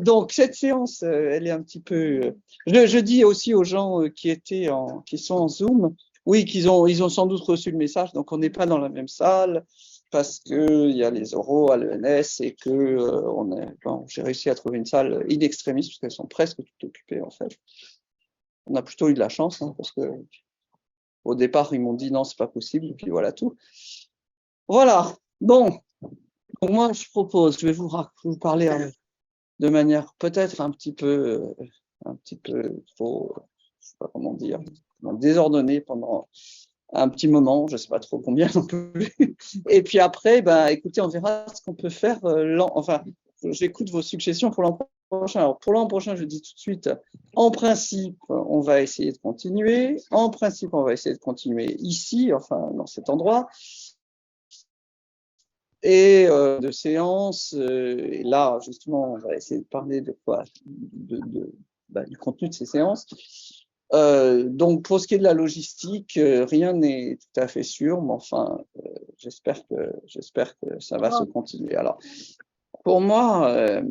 Donc cette séance, elle est un petit peu. Je dis aussi aux gens qui sont en Zoom, oui, ils ont sans doute reçu le message, donc on n'est pas dans la même salle parce que il y a les oraux à l'ENS et que j'ai réussi à trouver une salle in extremis parce qu'elles sont presque toutes occupées en fait. On a plutôt eu de la chance parce que au départ ils m'ont dit non, c'est pas possible et puis voilà tout. Voilà. Bon, donc moi je propose, je vais vous parler de manière peut-être un petit peu trop, je sais pas comment dire, désordonnée pendant un petit moment, je sais pas trop combien non plus. Et puis après, ben, écoutez, on verra ce qu'on peut faire. Enfin, j'écoute vos suggestions pour l'an prochain. Alors pour l'an prochain, je dis tout de suite, en principe, on va essayer de continuer. En principe, on va essayer de continuer ici, enfin dans cet endroit. Et de séances, et là justement on va essayer de parler de quoi, du contenu de ces séances. Donc pour ce qui est de la logistique, rien n'est tout à fait sûr, mais enfin j'espère que ça va se continuer. Alors pour moi,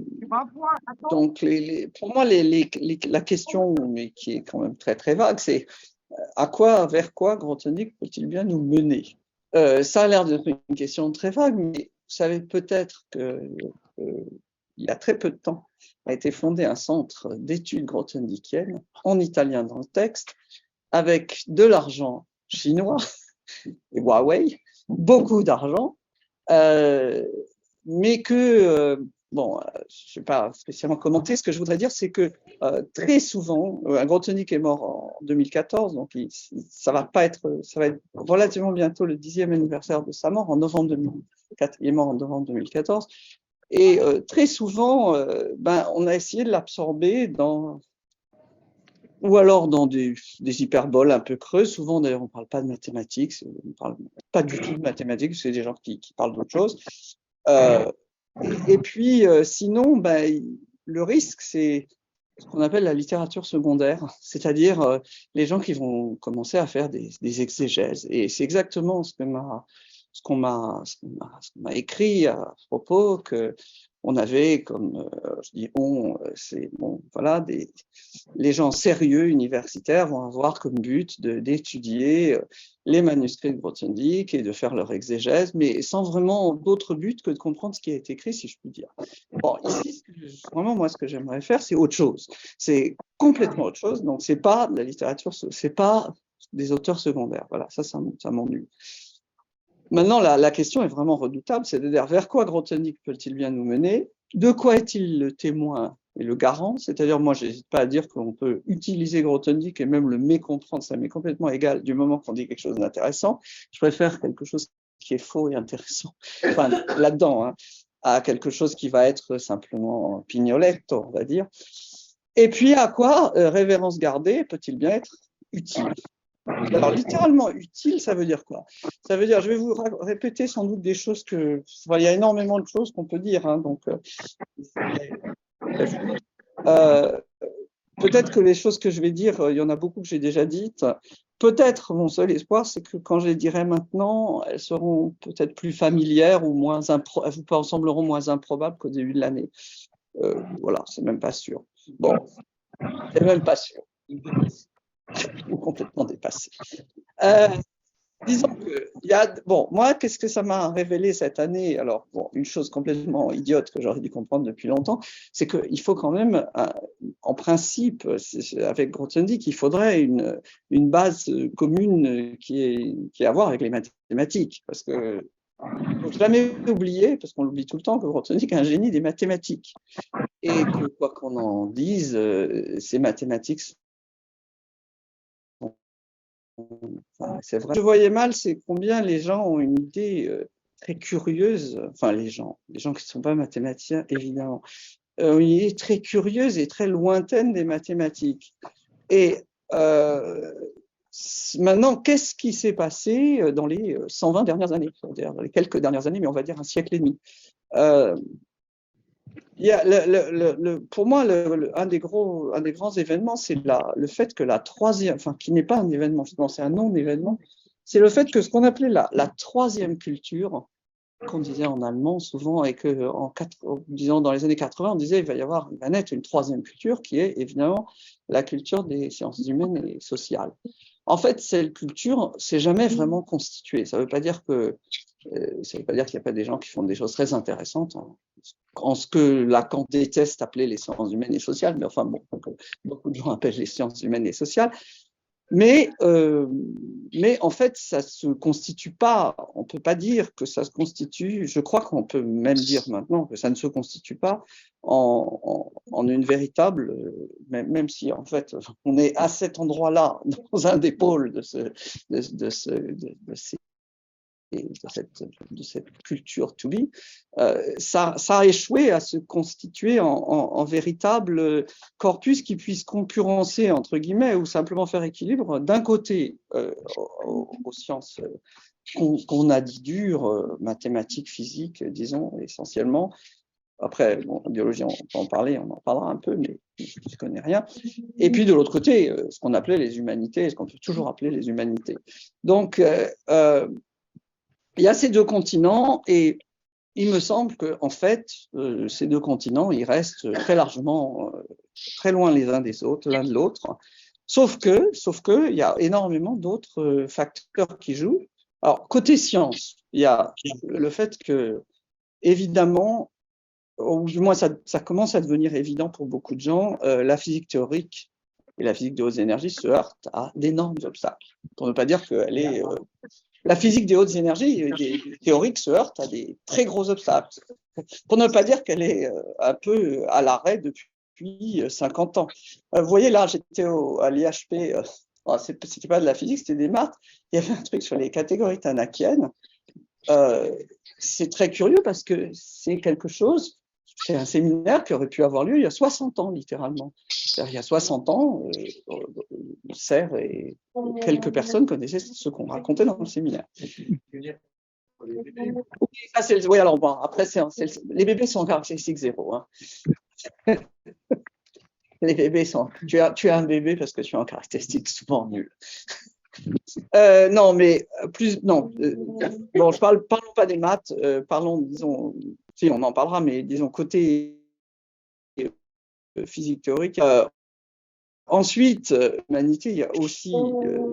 donc pour moi la question, mais qui est quand même très très vague, c'est vers quoi Grothendieck peut-il bien nous mener? Ça a l'air d'être une question très vague, mais vous savez peut-être qu'il y a très peu de temps a été fondé un centre d'études grothendiekiennes, en italien dans le texte, avec de l'argent chinois et Huawei, beaucoup d'argent, mais que, bon, je ne vais pas spécialement commenter, ce que je voudrais dire, c'est que très souvent, Grothendieck est mort en 2014, donc ça va être relativement bientôt le 10e anniversaire de sa mort, en novembre 2004, il est mort en novembre 2014, et très souvent, on a essayé de l'absorber ou alors dans des hyperboles un peu creuses. Souvent, d'ailleurs, on ne parle pas de mathématiques, on ne parle pas du tout de mathématiques, c'est des gens qui parlent d'autre chose. Et puis, sinon, le risque, c'est ce qu'on appelle la littérature secondaire, c'est-à-dire les gens qui vont commencer à faire des exégèses. Et c'est exactement ce qu'on m'a écrit à ce propos, que on avait, comme je dis c'est bon, voilà, les gens sérieux universitaires vont avoir comme but d'étudier les manuscrits de Grothendieck et de faire leur exégèse, mais sans vraiment d'autre but que de comprendre ce qui a été écrit, si je puis dire. Bon, ici, vraiment, moi, ce que j'aimerais faire, c'est autre chose. C'est complètement autre chose. Donc, c'est pas de la littérature, c'est pas des auteurs secondaires. Voilà, ça m'ennuie. Maintenant, la question est vraiment redoutable, c'est de dire vers quoi Grothendieck peut-il bien nous mener? De quoi est-il le témoin et le garant? C'est-à-dire, moi, je n'hésite pas à dire qu'on peut utiliser Grothendieck et même le mécomprendre, ça m'est complètement égal du moment qu'on dit quelque chose d'intéressant. Je préfère quelque chose qui est faux et intéressant, enfin, là-dedans, à quelque chose qui va être simplement pignoletto, on va dire. Et puis, à quoi Révérence gardée peut-il bien être utile? Alors, littéralement utile, ça veut dire quoi? Ça veut dire, je vais vous répéter sans doute des choses il y a énormément de choses qu'on peut dire, donc peut-être que les choses que je vais dire, il y en a beaucoup que j'ai déjà dites. Peut-être, mon seul espoir, c'est que quand je les dirai maintenant, elles seront peut-être plus familières ou elles vous sembleront moins improbables qu'au début de l'année. Voilà, c'est même pas sûr. Bon, c'est même pas sûr. Ou complètement dépassé. Disons que, moi, qu'est-ce que ça m'a révélé cette année? Alors, bon, une chose complètement idiote que j'aurais dû comprendre depuis longtemps, c'est qu'il faut quand même, en principe, avec Grothendieck, il faudrait une base commune qui est à voir avec les mathématiques. Parce que, il ne faut jamais oublier, parce qu'on l'oublie tout le temps, que Grothendieck est un génie des mathématiques. Et que, quoi qu'on en dise, ces mathématiques c'est vrai. Je voyais mal, c'est combien les gens ont une idée très curieuse, enfin les gens qui ne sont pas mathématiciens, évidemment, une idée très curieuse et très lointaine des mathématiques. Et maintenant, qu'est-ce qui s'est passé dans les 120 dernières années, c'est-à-dire dans les quelques dernières années, mais on va dire un siècle et demi? Pour moi, un des grands événements, c'est le fait que la troisième, enfin, qui n'est pas un événement, justement, c'est un non-événement, c'est le fait que ce qu'on appelait la troisième culture qu'on disait en allemand souvent, et que disons dans les années 80, on disait il va naître une troisième culture qui est évidemment la culture des sciences humaines et sociales. En fait, cette culture s'est jamais vraiment constituée. Ça ne veut pas dire que ça veut pas dire qu'il n'y a pas des gens qui font des choses très intéressantes en ce que Lacan déteste appeler les sciences humaines et sociales, mais enfin bon, beaucoup de gens appellent les sciences humaines et sociales. Mais en fait, ça se constitue pas, on peut pas dire que ça se constitue, je crois qu'on peut même dire maintenant que ça ne se constitue pas en une véritable, même si en fait on est à cet endroit-là, dans un des pôles de cette culture to be, ça a échoué à se constituer en véritable corpus qui puisse concurrencer, entre guillemets, ou simplement faire équilibre, d'un côté aux sciences qu'on a dit dures, mathématiques, physiques, disons, essentiellement. Après, bon, en biologie, on peut en parler, on en parlera un peu, mais je ne connais rien. Et puis de l'autre côté, ce qu'on appelait les humanités, ce qu'on peut toujours appeler les humanités. Donc, il y a ces deux continents et il me semble qu'en fait, ces deux continents, ils restent très largement, très loin les uns des autres, l'un de l'autre. Sauf que, il y a énormément d'autres facteurs qui jouent. Alors, côté science, il y a le fait que, évidemment, ou du moins ça commence à devenir évident pour beaucoup de gens, la physique théorique et la physique des hautes énergies se heurtent à d'énormes obstacles. Pour ne pas dire qu'elle est... la physique des hautes énergies théoriques se heurte à des très gros obstacles. Pour ne pas dire qu'elle est un peu à l'arrêt depuis 50 ans. Vous voyez, là, j'étais à l'IHP, c'était pas de la physique, c'était des maths. Il y avait un truc sur les catégories tanakiennes. C'est très curieux parce que c'est quelque chose, c'est un séminaire qui aurait pu avoir lieu il y a 60 ans, littéralement. Il y a 60 ans, Serre et quelques personnes connaissaient ce qu'on racontait dans le séminaire. Oui, alors bon, après, les bébés sont en caractéristique zéro. Hein. Les bébés sont. Tu as un bébé parce que tu es en caractéristique souvent nulle. Non, mais plus. Non. Bon, parlons pas des maths, parlons, disons. Si, on en parlera, mais disons côté physique théorique. Ensuite, l'humanité, il y a aussi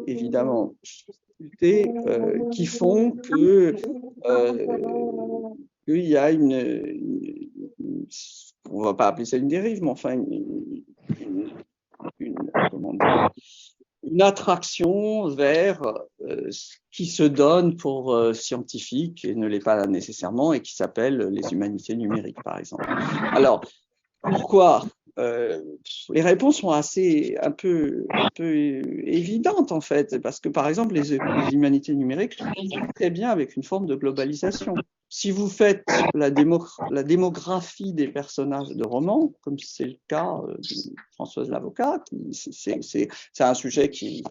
évidemment qui font que qu'il y a on va pas appeler ça une dérive, mais enfin une attraction vers ce qui se donne pour scientifique et ne l'est pas nécessairement et qui s'appelle les humanités numériques, par exemple. Alors, pourquoi les réponses sont un peu évidentes en fait, parce que par exemple les humanités numériques vont très bien avec une forme de globalisation. Si vous faites la démographie des personnages de romans, comme c'est le cas de Françoise Lavocat, c'est un sujet qui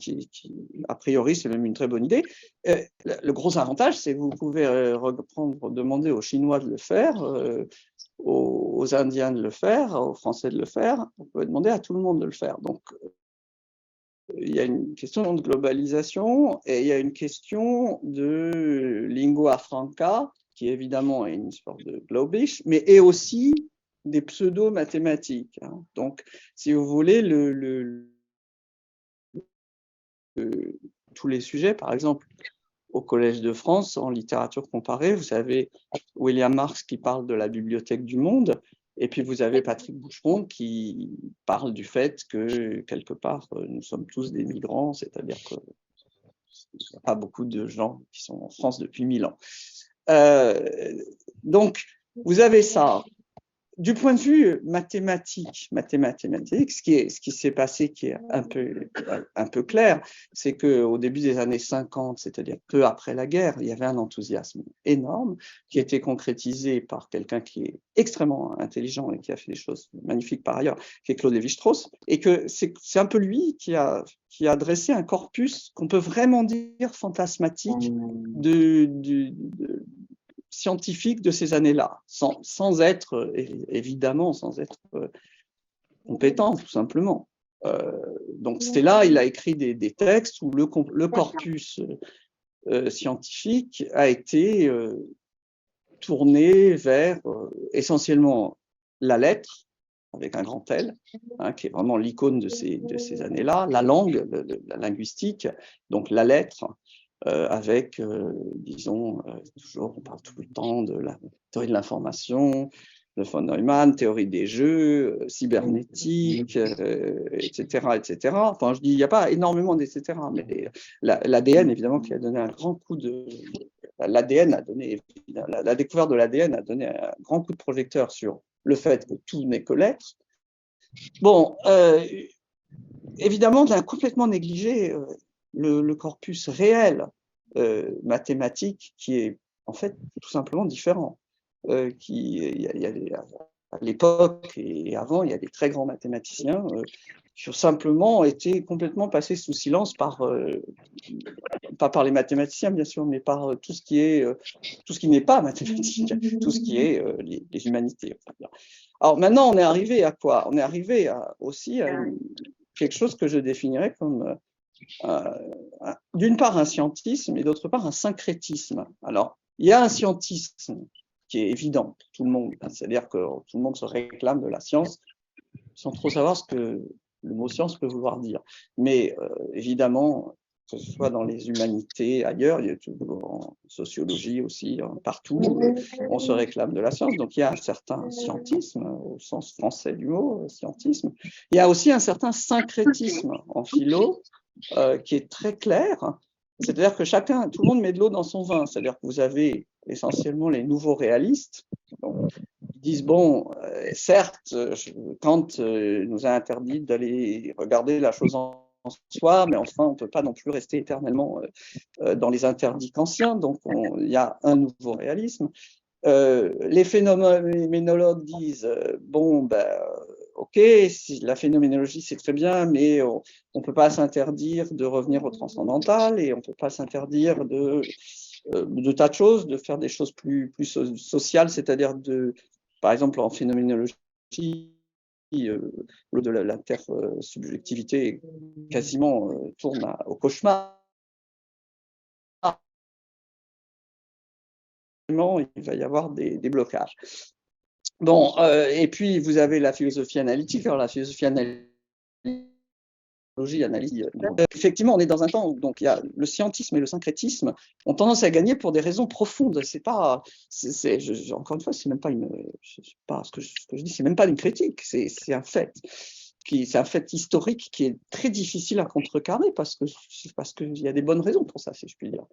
a priori c'est même une très bonne idée. Le gros avantage, c'est que vous pouvez demander aux Chinois de le faire, aux Indiens de le faire, aux Français de le faire, on peut demander à tout le monde de le faire. Donc, il y a une question de globalisation et il y a une question de lingua franca, qui évidemment est une sorte de globish, mais est aussi des pseudo-mathématiques. Hein. Donc, si vous voulez, tous les sujets, par exemple, au Collège de France, en littérature comparée, vous avez William Marx qui parle de la bibliothèque du monde, et puis vous avez Patrick Boucheron qui parle du fait que, quelque part, nous sommes tous des migrants, c'est-à-dire qu'il n'y a pas beaucoup de gens qui sont en France depuis 1000 ans. Donc, vous avez ça. Du point de vue mathématique, ce qui s'est passé, qui est un peu clair, c'est qu'au début des années 50, c'est-à-dire peu après la guerre, il y avait un enthousiasme énorme qui a été concrétisé par quelqu'un qui est extrêmement intelligent et qui a fait des choses magnifiques par ailleurs, qui est Claude Lévi-Strauss, et que c'est un peu lui qui a dressé un corpus qu'on peut vraiment dire fantasmatique scientifique de ces années-là, sans être, évidemment, sans être compétent, tout simplement. Donc, c'était là, il a écrit des textes où le corpus scientifique a été tournée vers essentiellement la lettre, avec un grand L, hein, qui est vraiment l'icône de ces années-là, la langue, la linguistique, donc la lettre, avec, disons, toujours, on parle tout le temps de la théorie de l'information, de von Neumann, théorie des jeux, cybernétique, etc., etc. Enfin, je dis, il n'y a pas énormément d'etc., mais l'ADN, évidemment, qui a donné un grand coup de... L'ADN a donné, la découverte de l'ADN a donné un grand coup de projecteur sur le fait que tout n'est que lettres. Bon, évidemment, on a complètement négligé le corpus réel mathématique qui est en fait tout simplement différent. À l'époque et avant, il y a des très grands mathématiciens qui ont simplement été complètement passés sous silence pas par les mathématiciens bien sûr, mais par tout ce qui n'est pas mathématique, tout ce qui est les humanités. Alors maintenant, on est arrivé à quoi? On est arrivé aussi à quelque chose que je définirais comme d'une part un scientisme et d'autre part un syncrétisme. Alors, il y a un scientisme qui est évident pour tout le monde, c'est-à-dire que tout le monde se réclame de la science sans trop savoir ce que le mot science peut vouloir dire. Mais évidemment, que ce soit dans les humanités, ailleurs, il y a toujours en sociologie aussi, partout, on se réclame de la science. Donc il y a un certain scientisme, au sens français du mot, scientisme. Il y a aussi un certain syncrétisme en philo, qui est très clair. C'est-à-dire que tout le monde met de l'eau dans son vin. C'est-à-dire que vous avez essentiellement les nouveaux réalistes, donc, ils disent, bon, certes, Kant nous a interdit d'aller regarder la chose en soi, mais enfin, on ne peut pas non plus rester éternellement dans les interdits kantiens, donc il y a un nouveau réalisme. Les phénoménologues disent, bon, ben, ok, la phénoménologie c'est très bien, mais on ne peut pas s'interdire de revenir au transcendantal et on ne peut pas s'interdire de tas de choses, de faire des choses plus sociales, c'est-à-dire par exemple en phénoménologie, de l'intersubjectivité quasiment tourne au cauchemar. Il va y avoir des blocages. Bon, et puis vous avez la philosophie analytique. Alors la philosophie analytique, effectivement, on est dans un temps où donc il y a le scientisme et le syncrétisme ont tendance à gagner pour des raisons profondes. C'est pas, encore une fois, c'est même pas ce que je dis, c'est même pas une critique, c'est un fait. C'est un fait historique qui est très difficile à contrecarrer parce qu'il y a des bonnes raisons pour ça, si je puis dire.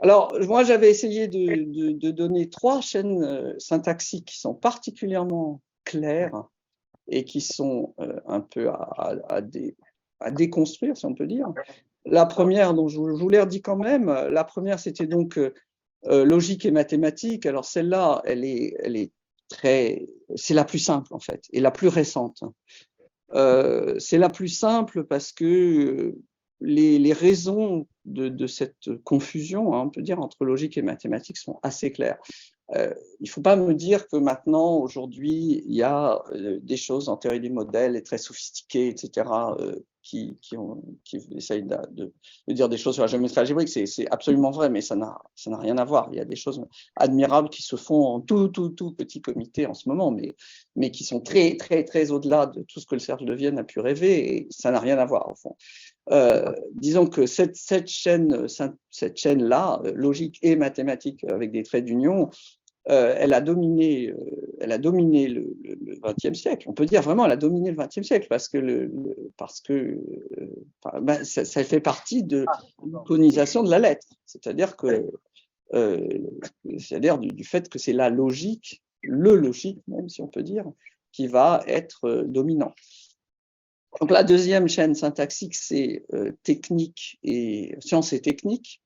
Alors, moi, j'avais essayé de donner 3 chaînes syntaxiques qui sont particulièrement claires et qui sont un peu à déconstruire, si on peut dire. La première, dont je vous l'ai redit quand même, la première, c'était donc logique et mathématique. Alors, celle-là, c'est la plus simple, en fait, et la plus récente. C'est la plus simple parce que les raisons de cette confusion, hein, on peut dire, entre logique et mathématiques sont assez claires. Il ne faut pas me dire que maintenant, aujourd'hui, il y a des choses en théorie des modèles et très sophistiquées, etc., qui essayent de dire des choses sur la géométrie algébrique. C'est absolument vrai, mais ça n'a rien à voir. Il y a des choses admirables qui se font en tout petit comité en ce moment, mais qui sont très, très, très au-delà de tout ce que le cercle de Vienne a pu rêver, et ça n'a rien à voir, au fond. Disons que cette chaîne-là, logique et mathématique avec des traits d'union, elle a dominé le XXe siècle. On peut dire vraiment elle a dominé le XXe siècle parce que ça fait partie de l'iconisation de la lettre. C'est-à-dire du fait que c'est la logique, le logique même si on peut dire, qui va être dominant. Donc la deuxième chaîne syntaxique, c'est technique et sciences et techniques.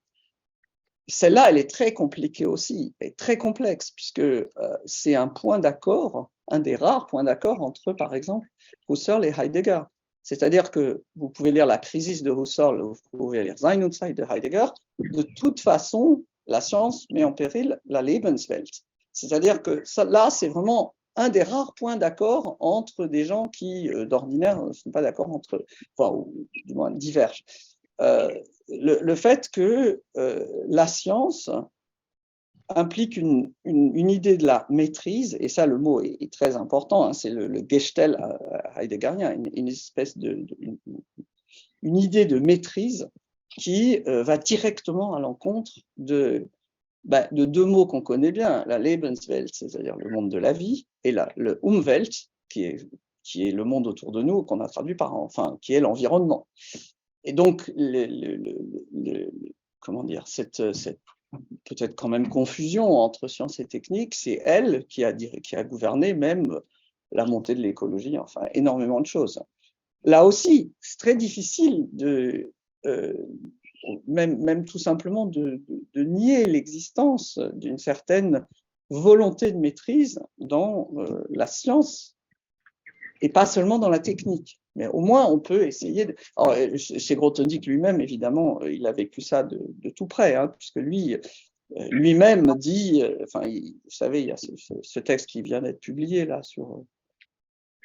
Celle-là, elle est très compliquée aussi, elle est très complexe, puisque c'est un point d'accord, un des rares points d'accord entre, par exemple, Husserl et Heidegger. C'est-à-dire que vous pouvez lire la Crisis de Husserl, vous pouvez lire Sein und Zeit de Heidegger. De toute façon, la science met en péril la Lebenswelt. C'est-à-dire que là, c'est vraiment un des rares points d'accord entre des gens qui, d'ordinaire, ne sont pas d'accord entre eux, enfin, ou du moins divergent. Le fait que la science implique une idée de la maîtrise, et ça, le mot est très important, hein, c'est le Gestell heideggerien, une espèce une idée de maîtrise qui va directement à l'encontre de deux mots qu'on connaît bien, la Lebenswelt, c'est-à-dire le monde de la vie, et le Umwelt, qui est le monde autour de nous, qu'on a traduit par, enfin, qui est l'environnement. Et donc, comment dire, cette peut-être quand même confusion entre science et technique, c'est elle qui a gouverné même la montée de l'écologie, enfin, énormément de choses. Là aussi, c'est très difficile de, même tout simplement de nier l'existence d'une certaine volonté de maîtrise dans la science et pas seulement dans la technique. Mais au moins, on peut essayer de... Alors, chez Grothendieck lui-même, évidemment, il a vécu ça de tout près, hein, puisque lui-même dit, enfin, vous savez, il y a ce texte qui vient d'être publié là sur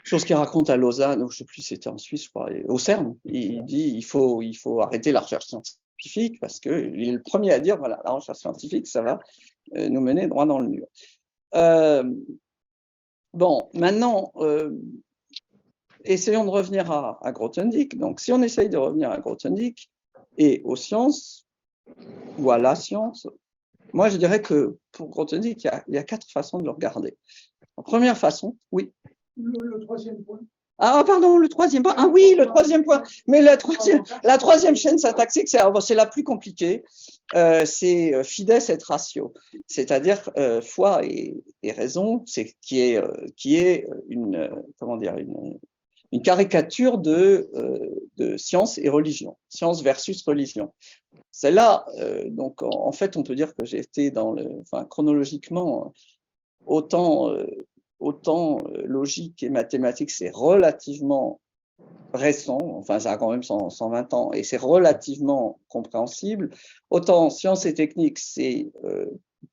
ce qu'il raconte à Lausanne, ou je ne sais plus, c'était en Suisse, je crois, au CERN. Il dit il faut arrêter la recherche scientifique parce qu'il est le premier à dire voilà, la recherche scientifique, ça va nous mener droit dans le mur. Bon, maintenant, essayons de revenir à Grothendieck. Donc, si on essaye de revenir à Grothendieck et aux sciences, ou à la science, moi, je dirais que pour Grothendieck, il y a 4 façons de le regarder. La première façon, oui. Le troisième point. Ah, pardon, le troisième point. Ah oui, le troisième point. Mais la troisième chaîne syntaxique, c'est la plus compliquée. C'est fides et ratio. C'est-à-dire foi et raison, qui est une caricature de science et religion, science versus religion. Celle-là, donc en fait, on peut dire que j'ai été chronologiquement autant logique et mathématique, c'est relativement récent, enfin ça a quand même 120 ans, et c'est relativement compréhensible. Autant sciences et techniques, c'est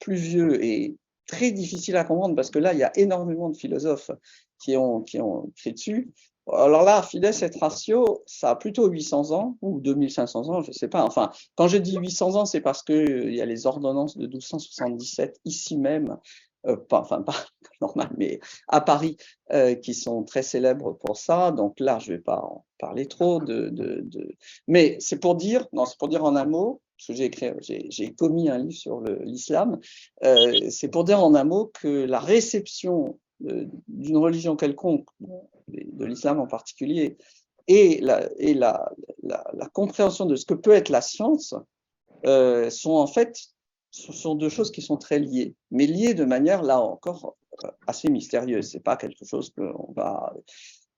plus vieux et très difficile à comprendre, parce que là, il y a énormément de philosophes qui ont écrit dessus. Alors là, fides et ratio, ça a plutôt 800 ans, ou 2500 ans, je ne sais pas. Enfin, quand je dis 800 ans, c'est parce qu'il y a les ordonnances de 1277, ici même, pas normal, mais à Paris, qui sont très célèbres pour ça. Donc là, je ne vais pas en parler trop. Mais c'est pour dire en un mot, parce que j'ai commis un livre sur l'islam, c'est pour dire en un mot que la réception d'une religion quelconque, de l'islam en particulier, et la compréhension de ce que peut être la science sont en fait, ce sont deux choses qui sont très liées, mais liées de manière, là encore, assez mystérieuse. C'est pas quelque chose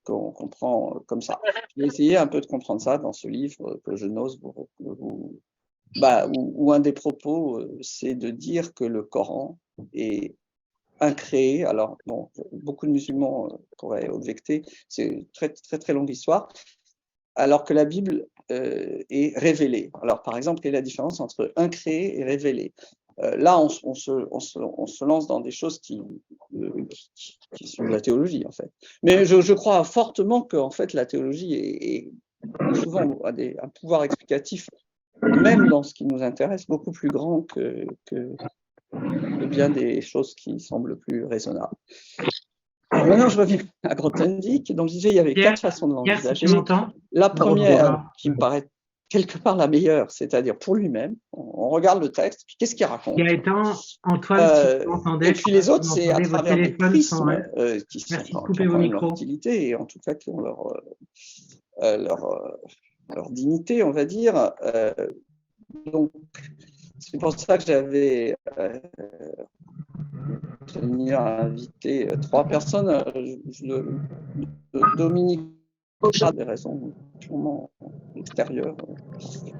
qu'on comprend comme ça. Je vais essayer un peu de comprendre ça dans ce livre que je n'ose où un des propos, c'est de dire que le Coran est incréé. Alors, bon, beaucoup de musulmans pourraient objecter, c'est très, très, très longue histoire, alors que la Bible est révélée. Alors, par exemple, quelle est la différence entre incréé et révélé? Là, on se lance dans des choses qui sont de la théologie, en fait. Mais je crois fortement que, en fait, la théologie est souvent un pouvoir explicatif, même dans ce qui nous intéresse, beaucoup plus grand que bien des choses qui semblent plus raisonnables. Alors maintenant, je reviens à Grothendieck. Donc, je disais, il y avait 4 façons de l'envisager. La première, qui me paraît quelque part la meilleure, c'est-à-dire pour lui-même, on regarde le texte, puis qu'est-ce qu'il raconte? Antoine, et puis les autres, c'est à travers des prismes qui ont quand même leur utilité, et en tout cas qui ont leur dignité, on va dire. Donc, c'est pour ça que j'avais tenu à inviter 3 personnes. Dominique a des raisons purement extérieures.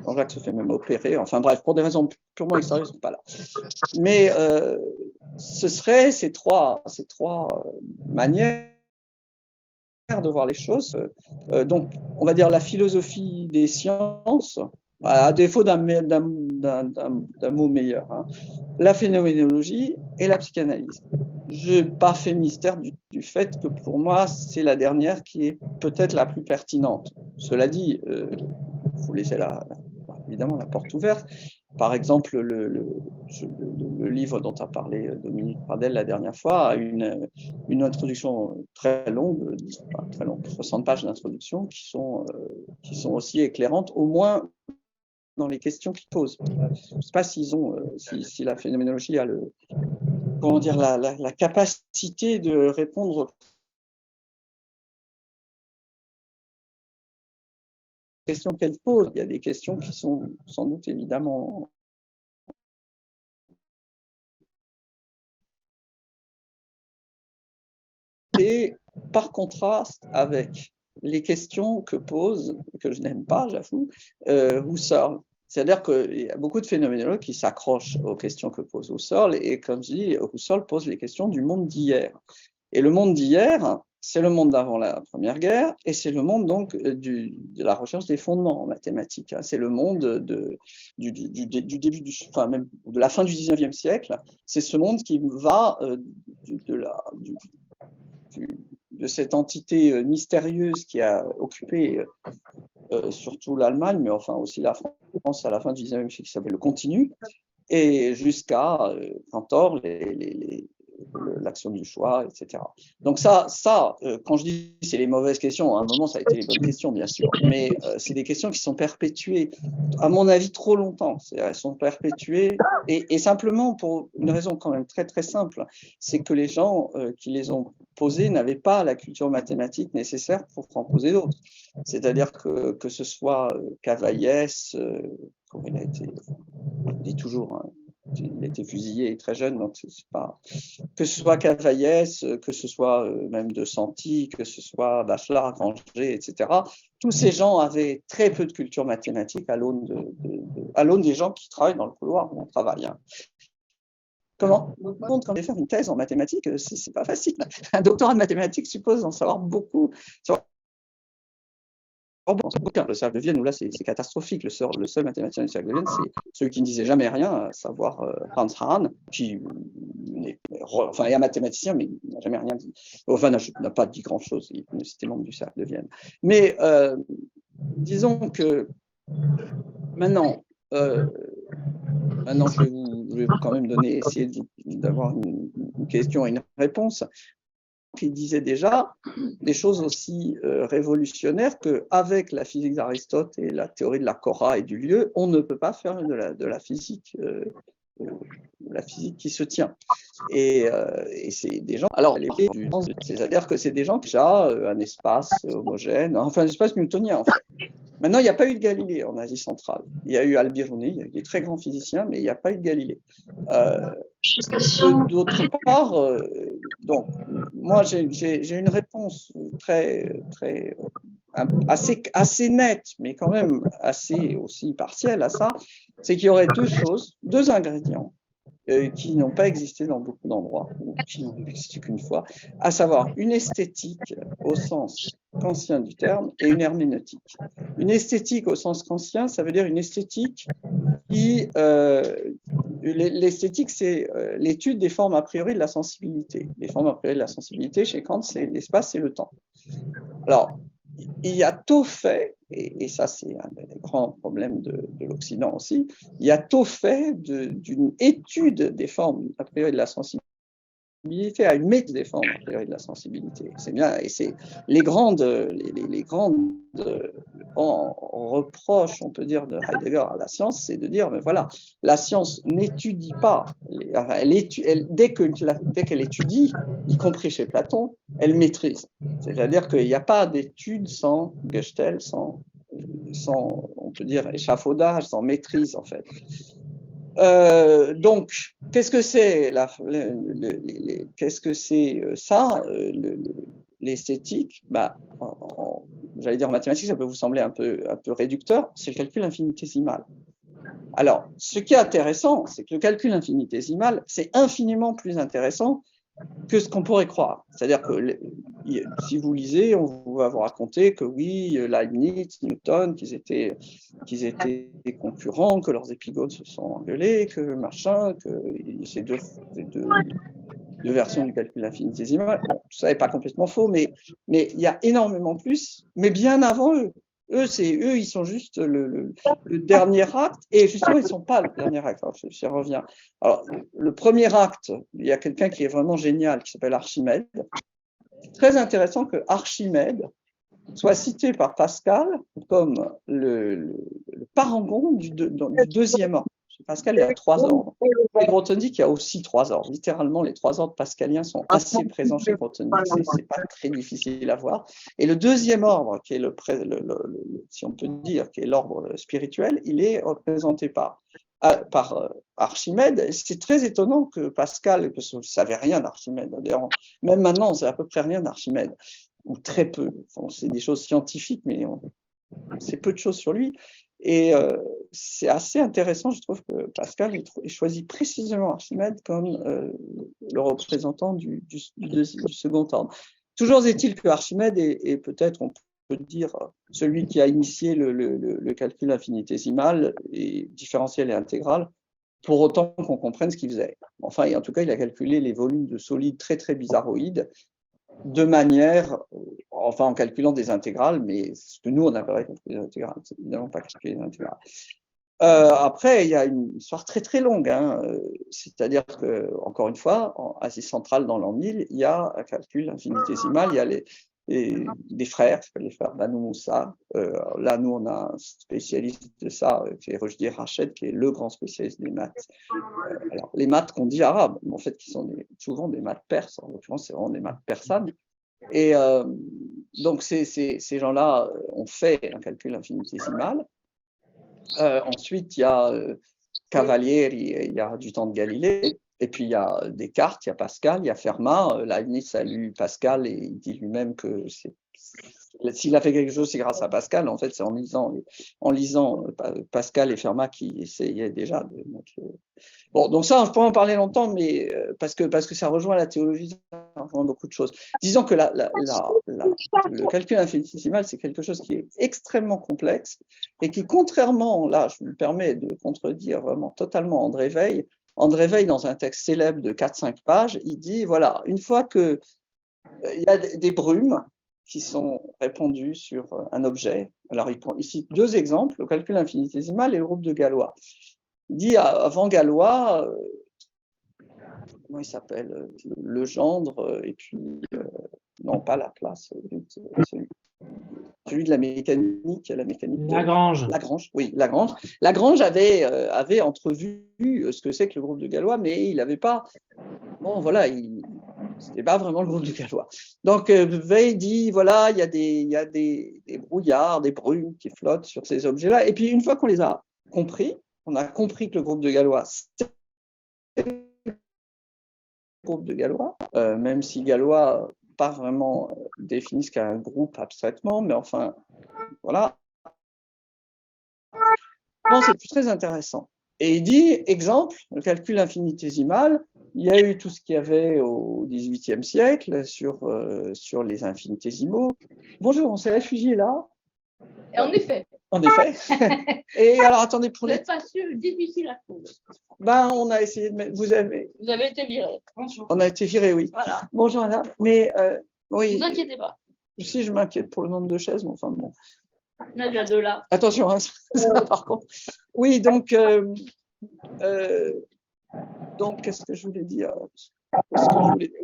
Jean-Jacques se fait même opérer. Enfin bref, pour des raisons purement extérieures, ils ne sont pas là. Mais ce serait ces trois manières de voir les choses. Donc, on va dire la philosophie des sciences, à défaut d'un mot meilleur, hein, la phénoménologie et la psychanalyse. Je n'ai pas fait mystère du fait que pour moi, c'est la dernière qui est peut-être la plus pertinente. Cela dit, il faut laisser évidemment la porte ouverte. par exemple, le livre dont a parlé Dominique Pradel la dernière fois a une introduction très longue, 60 pages d'introduction, qui sont aussi éclairantes, au moins dans les questions qu'ils posent. Je ne sais pas s'ils ont, si la phénoménologie a la capacité de répondre aux questions qu'elle pose. Il y a des questions qui sont sans doute évidemment et par contraste avec les questions que pose, que je n'aime pas, j'avoue, Husserl. C'est-à-dire qu'il y a beaucoup de phénoménologues qui s'accrochent aux questions que pose Husserl, et comme je dis, Husserl pose les questions du monde d'hier. Et le monde d'hier, c'est le monde d'avant la Première Guerre, et c'est le monde donc de la recherche des fondements en mathématiques. C'est le monde du début, enfin même de la fin du XIXe siècle. C'est ce monde qui va de cette entité mystérieuse qui a occupé surtout l'Allemagne, mais enfin aussi la France à la fin du XIXe siècle, qui s'appelle le continu, et jusqu'à Cantor, l'action du choix, etc. Donc ça, quand je dis c'est les mauvaises questions, à un moment ça a été les bonnes questions, bien sûr, mais c'est des questions qui sont perpétuées, à mon avis, trop longtemps. Elles sont perpétuées, et simplement pour une raison quand même très très simple, c'est que les gens qui les ont posées n'avaient pas la culture mathématique nécessaire pour en poser d'autres. C'est-à-dire que ce soit Cavaillès, comme il a été, on dit toujours, hein, il a été fusillé très jeune, donc c'est pas. Que ce soit Cavaillès, que ce soit même De Santi, que ce soit Bachelard, Granger, etc. Tous ces gens avaient très peu de culture mathématique à l'aune des gens qui travaillent dans le couloir où on travaille. Hein. Comment ? Quand on veut faire une thèse en mathématiques, c'est pas facile. Un doctorat de mathématiques suppose d'en savoir beaucoup. Le cercle de Vienne, où là c'est catastrophique. Le seul mathématicien du cercle de Vienne, c'est celui qui ne disait jamais rien, à savoir Hans Hahn, qui est un mathématicien, mais il n'a jamais rien dit. Enfin, n'a pas dit grand-chose, il était membre du cercle de Vienne. Mais disons que maintenant, je vais quand même essayer d'avoir une question et une réponse. Il disait déjà des choses aussi révolutionnaires qu'avec la physique d'Aristote et la théorie de la cora et du lieu, on ne peut pas faire de la physique qui se tient. Et c'est des gens, alors c'est-à-dire que c'est des gens qui ont un espace homogène, enfin un espace newtonien en fait. Maintenant, il n'y a pas eu de Galilée en Asie centrale. Il y a eu Al-Biruni, il y a eu des très grands physiciens, mais il n'y a pas eu de Galilée. D'autre part, donc, moi j'ai une réponse assez nette, mais quand même assez aussi partielle à ça, c'est qu'il y aurait deux ingrédients qui n'ont pas existé dans beaucoup d'endroits, ou qui n'ont existé qu'une fois, à savoir une esthétique au sens kantien du terme et une herméneutique. Une esthétique au sens kantien, ça veut dire une esthétique qui... l'esthétique, c'est l'étude des formes a priori de la sensibilité. Les formes a priori de la sensibilité, chez Kant, c'est l'espace et le temps. Alors, il y a tôt fait, et ça c'est un des grands problèmes de l'Occident aussi, il y a tôt fait d'une étude des formes a priori de la sensibilité à une maîtrise des formes a priori de la sensibilité. C'est bien, et c'est les grandes reproches, on peut dire, de Heidegger à la science, c'est de dire, mais voilà, la science n'étudie pas, dès qu'elle étudie, y compris chez Platon, elle maîtrise. C'est-à-dire qu'il n'y a pas d'étude sans Gestell, sans, on peut dire, échafaudage, sans maîtrise, en fait. Donc, qu'est-ce que c'est ça, l'esthétique? J'allais dire en mathématiques, ça peut vous sembler un peu réducteur, c'est le calcul infinitésimal. Alors, ce qui est intéressant, c'est que le calcul infinitésimal, c'est infiniment plus intéressant que ce qu'on pourrait croire. C'est-à-dire que si vous lisez, on va vous raconter que oui, Leibniz, Newton, qu'ils étaient des concurrents, que leurs épigones se sont engueulés, que machin, que ces deux versions du calcul infinitésimal. Bon, tout ça n'est pas complètement faux, mais il y a énormément plus, mais bien avant eux. eux, ils sont juste le dernier acte, et justement, ils ne sont pas le dernier acte. Alors, j'y reviens. Alors, le premier acte, il y a quelqu'un qui est vraiment génial, qui s'appelle Archimède. C'est très intéressant que Archimède soit cité par Pascal comme le parangon du deuxième ordre. Chez Pascal, il y a 3 ordres. Et Grothendieck, il y a aussi 3 ordres. Littéralement, les 3 ordres pascaliens sont assez présents chez Grothendieck. C'est pas très difficile à voir. Et le deuxième ordre, qui est si on peut dire, qui est l'ordre spirituel, il est représenté par Archimède. C'est très étonnant que Pascal, parce qu'on ne savait rien d'Archimède, d'ailleurs, même maintenant, on ne sait à peu près rien d'Archimède, ou très peu. Enfin, c'est des choses scientifiques, mais c'est peu de choses sur lui. Et c'est assez intéressant, je trouve, que Pascal ait choisi précisément Archimède comme le représentant du second ordre. Toujours est-il que Archimède est peut-être, on peut dire, celui qui a initié le calcul infinitésimal, et différentiel et intégral, pour autant qu'on comprenne ce qu'il faisait. Enfin, en tout cas, il a calculé les volumes de solides très, très bizarroïdes, de manière, enfin en calculant des intégrales, mais ce que nous on appellerait des intégrales, c'est évidemment pas calculer des intégrales. Après, il y a une histoire très très longue, hein. C'est-à-dire que, encore une fois, en Asie centrale, dans l'an 1000, il y a un calcul infinitésimal, il y a des frères, les frères Banu Moussa. Là, nous, on a un spécialiste de ça, qui est Rojdi Rached, qui est le grand spécialiste des maths. Alors, les maths qu'on dit arabes, mais en fait, qui sont souvent des maths perses, en l'occurrence, c'est vraiment des maths persanes. Et donc, ces gens-là ont fait un calcul infinitésimal. Ensuite, il y a Cavalieri, il y a du temps de Galilée. Et puis, il y a Descartes, il y a Pascal, il y a Fermat. Leibniz a lu Pascal et il dit lui-même que s'il a fait quelque chose, c'est grâce à Pascal. En fait, c'est en lisant Pascal et Fermat qui essayaient déjà de mettre le... Bon, donc ça, je pourrais en parler longtemps, mais parce que ça rejoint la théologie, ça rejoint beaucoup de choses. Disons que le calcul infinitésimal, c'est quelque chose qui est extrêmement complexe et qui, contrairement, là, je me permets de contredire vraiment totalement André Weil, dans un texte célèbre de 4-5 pages, il dit, voilà, une fois qu'il y a des brumes qui sont répandues sur un objet, alors il cite 2 exemples, le calcul infinitésimal et le groupe de Galois. Il dit, avant Galois, comment il s'appelle, Legendre, et puis, non, pas Laplace, celui de la mécanique, Lagrange. Oui, Lagrange. Lagrange avait entrevu ce que c'est que le groupe de Galois, mais il n'avait pas. Bon, voilà, c'était pas vraiment le groupe de Galois. Donc, Weil dit voilà, il y a des brouillards, des brumes qui flottent sur ces objets-là. Et puis, une fois qu'on les a compris, on a compris que le groupe de Galois, c'est le groupe de Galois, même si Galois pas vraiment définit ce qu'est un groupe abstraitement, mais enfin, voilà. Bon, c'est plus très intéressant. Et il dit, exemple, le calcul infinitésimal, il y a eu tout ce qu'il y avait au XVIIIe siècle sur les infinitésimaux. Bonjour, on s'est réfugié là. Et en effet. En effet. Et alors, attendez, pour vous n'êtes pas sûr, difficile à trouver. Ben, on a essayé de mettre. Vous avez été viré. Bonjour. On a été viré, oui. Voilà. Bonjour, Anna. Mais oui. Ne vous inquiétez pas. Si, je m'inquiète pour le nombre de chaises, mais enfin bon. Il y en a déjà 2 là. Attention, hein, ça, par contre. Oui, donc qu'est-ce que je voulais dire?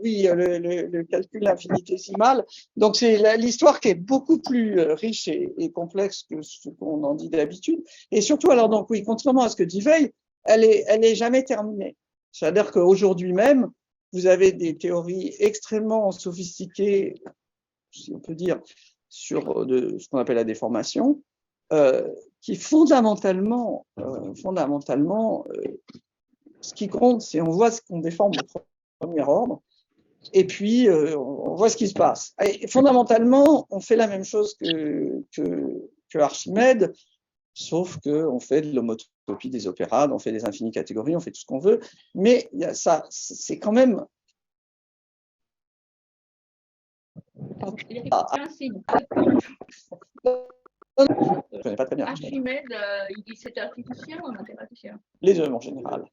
Oui, le calcul infinitésimal. Donc, c'est l'histoire qui est beaucoup plus riche et complexe que ce qu'on en dit d'habitude. Et surtout, alors, donc, oui, contrairement à ce que dit Weil, elle est jamais terminée. C'est-à-dire qu'aujourd'hui même, vous avez des théories extrêmement sophistiquées, si on peut dire, sur ce qu'on appelle la déformation, qui fondamentalement, ce qui compte, c'est on voit ce qu'on déforme au premier ordre, et puis on voit ce qui se passe. Et fondamentalement, on fait la même chose que Archimède, sauf qu'on fait de l'homotopie des opérades, on fait des infinies catégories, on fait tout ce qu'on veut, mais ça, c'est quand même... Je connais pas très bien. Archimède, il dit c'était un physicien ou un mathématicien? Les deux, en général.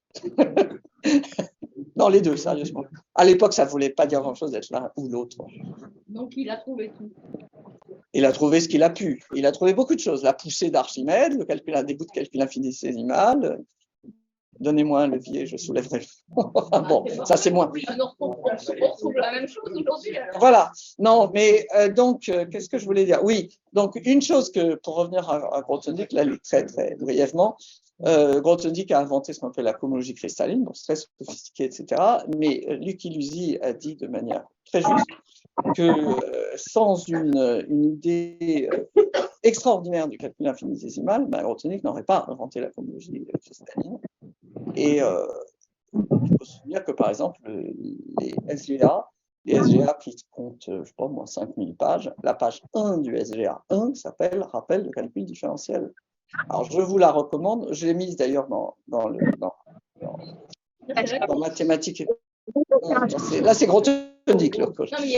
Non, les deux, sérieusement. À l'époque, ça ne voulait pas dire grand-chose d'être l'un ou l'autre. Donc, il a trouvé tout. Il a trouvé ce qu'il a pu. Il a trouvé beaucoup de choses. La poussée d'Archimède, des bouts de calcul infinitésimal. Donnez-moi un levier, je soulèverai le. Bon, ça c'est moins. On retrouve la même chose aujourd'hui. Voilà. Non, mais qu'est-ce que je voulais dire? Oui, donc une chose que, pour revenir à Grothendieck, là, très, très brièvement, Grothendieck a inventé ce qu'on appelle la cohomologie cristalline, donc c'est très sophistiqué, etc. Mais Lucky Lucy a dit de manière très juste que sans une idée extraordinaire du calcul infinitésimal, Grothendieck n'aurait pas inventé la cohomologie cristalline. Et il faut se souvenir que, par exemple, les SGA qui comptent, je ne sais pas moi, 5000 pages, la page 1 du SGA 1 s'appelle Rappel de calcul différentiel. Alors, je vous la recommande. Je l'ai mise d'ailleurs dans mathématiques. Là, c'est Grothendieck, le coach. Oui.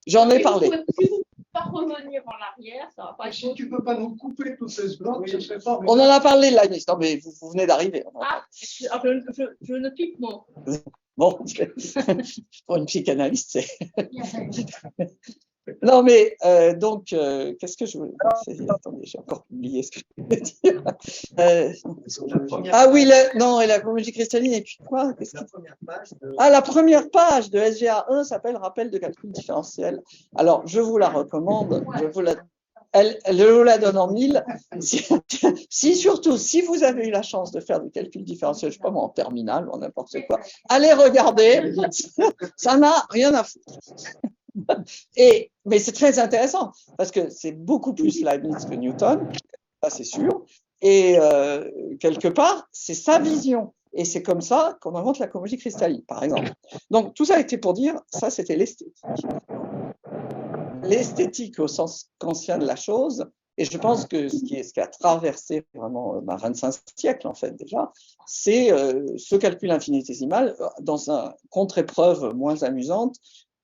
J'en ai parlé. Si vous ne pouvez pas revenir en arrière, ça va pas être. Si tu ne peux pas nous couper toutes ces secondes, ce serait pas. On en a parlé là, non, mais vous venez d'arriver. Ah, je ne pique mon. Bon, pour une psychanalyste, c'est. Non, mais donc, qu'est-ce que je voulais dire? Attendez, j'ai encore oublié ce que je voulais dire. Ah oui, et la cohomologie cristalline, et puis quoi? La première page de SGA 1 s'appelle Rappel de calcul différentiel. Alors, je vous la recommande, je vous la donne en 1000. Surtout, si vous avez eu la chance de faire du calcul différentiel, je ne sais pas moi, en terminale ou n'importe quoi, allez regarder, ça n'a rien à foutre. Mais c'est très intéressant parce que c'est beaucoup plus Leibniz que Newton, ça c'est sûr, et quelque part, c'est sa vision. Et c'est comme ça qu'on invente la cohomologie cristalline, par exemple. Donc, tout ça était pour dire, ça c'était l'esthétique. L'esthétique au sens kantien de la chose, et je pense que ce qui a traversé vraiment 25 siècles, en fait, déjà, c'est ce calcul infinitésimal dans une contre-épreuve moins amusante.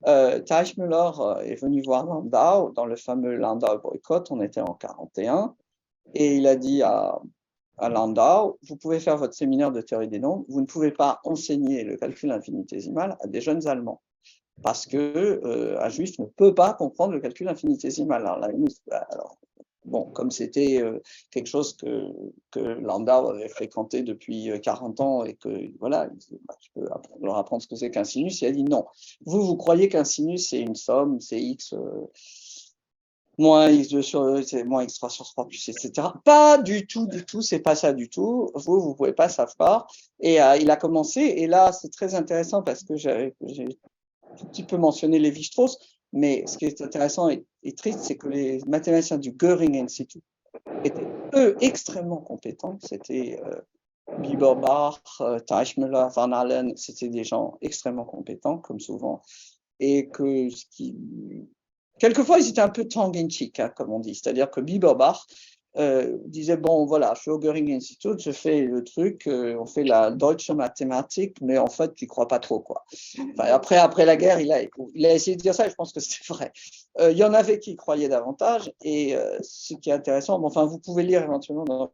Teichmüller est venu voir Landau dans le fameux Landau boycott, on était en 41, et il a dit à Landau, vous pouvez faire votre séminaire de théorie des nombres, vous ne pouvez pas enseigner le calcul infinitésimal à des jeunes Allemands, parce qu'un juif ne peut pas comprendre le calcul infinitésimal. Alors, bon, comme c'était quelque chose que Landau avait fréquenté depuis 40 ans et que, voilà, je peux leur apprendre ce que c'est qu'un sinus, il a dit non. Vous croyez qu'un sinus, c'est une somme, c'est x moins x2 c'est moins x3 sur 3 plus, etc. Pas du tout, c'est pas ça du tout. Vous pouvez pas savoir. Et il a commencé, et là, c'est très intéressant parce que j'ai un petit peu mentionné Lévi-Strauss, mais ce qui est intéressant et triste, c'est que les mathématiciens du Göring Institute étaient, eux, extrêmement compétents. C'était Bieberbach, Teichmüller, Van Allen, c'était des gens extrêmement compétents, comme souvent, et que quelquefois, ils étaient un peu tongue-in-cheek, comme on dit, c'est-à-dire que Bieberbach disait, bon, voilà, je suis au Göring Institute, je fais le truc, on fait la Deutsche Mathematik, mais en fait, tu ne crois pas trop, quoi. Enfin, après la guerre, il a essayé de dire ça, et je pense que c'est vrai. Il y en avait qui croyaient davantage, et ce qui est intéressant, enfin, vous pouvez lire éventuellement dans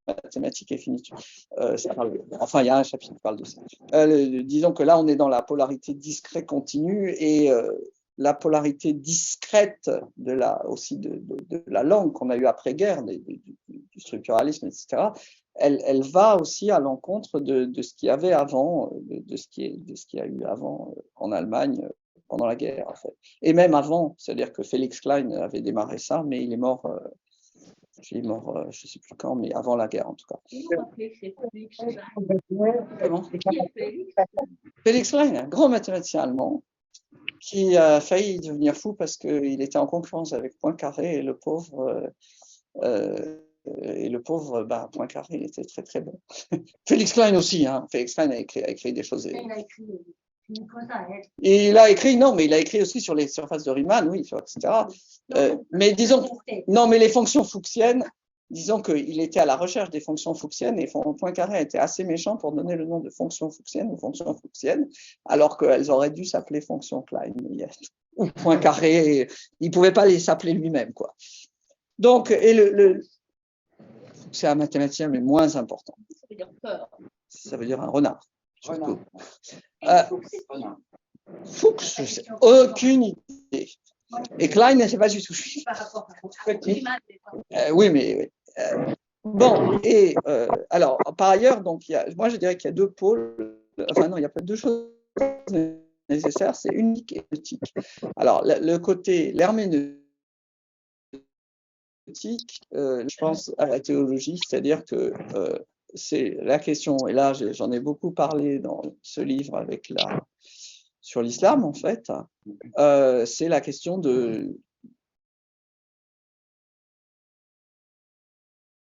Mathématiques et finitude. Enfin, il y a un chapitre qui parle de ça. Disons que là, on est dans la polarité discrète-continue, et la polarité discrète aussi de la langue qu'on a eue après-guerre, du structuralisme, etc., elle va aussi à l'encontre de ce qu'il y avait avant, de ce qu'il y a eu avant en Allemagne pendant la guerre, en fait. Et même avant, c'est-à-dire que Felix Klein avait démarré ça, mais il est mort, je ne sais plus quand, mais avant la guerre, en tout cas. Comment ? Felix Klein, un grand mathématicien allemand, qui a failli devenir fou parce qu'il était en concurrence avec Poincaré, et le pauvre, Poincaré, il était très très bon. Felix Klein aussi, hein. Felix Klein a écrit des choses. Et il a écrit aussi sur les surfaces de Riemann, oui, etc. Mais disons, non, mais les fonctions fuchsiennes, disons qu'il était à la recherche des fonctions fuchsiennes, et Poincaré était assez méchant pour donner le nom de fonction fuchsienne ou fonction fuchsienne, alors qu'elles auraient dû s'appeler fonction Klein. Ou Poincaré, il ne pouvait pas les s'appeler lui-même, quoi. Donc, c'est un mathématicien, mais moins important. Ça veut dire peur. Ça veut dire un renard. Fuchs, je sais aucune idée. Et Klein, je ne sais pas du tout. Oui, mais bon, et alors, par ailleurs, donc, moi je dirais qu'il y a deux pôles, enfin non, il y a pas deux choses nécessaires, c'est unique et éthique. Alors, le côté, l'herméneutique, je pense à la théologie, c'est-à-dire que c'est la question, et là j'en ai beaucoup parlé dans ce livre sur l'islam en fait, c'est la question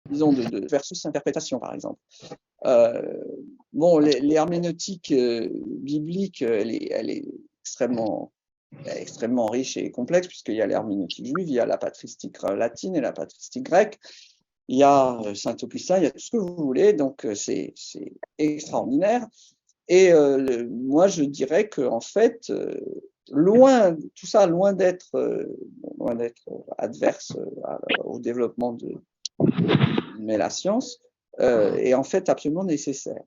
disons de versus interprétation par exemple. Bon, l'herméneutique biblique, elle est extrêmement riche et complexe, puisqu'il y a l'herméneutique juive, il y a la patristique latine et la patristique grecque, il y a Saint-Augustin, il y a tout ce que vous voulez, donc c'est extraordinaire. Et moi, je dirais qu'en fait, tout ça, loin d'être adverse au développement mais la science, est en fait absolument nécessaire.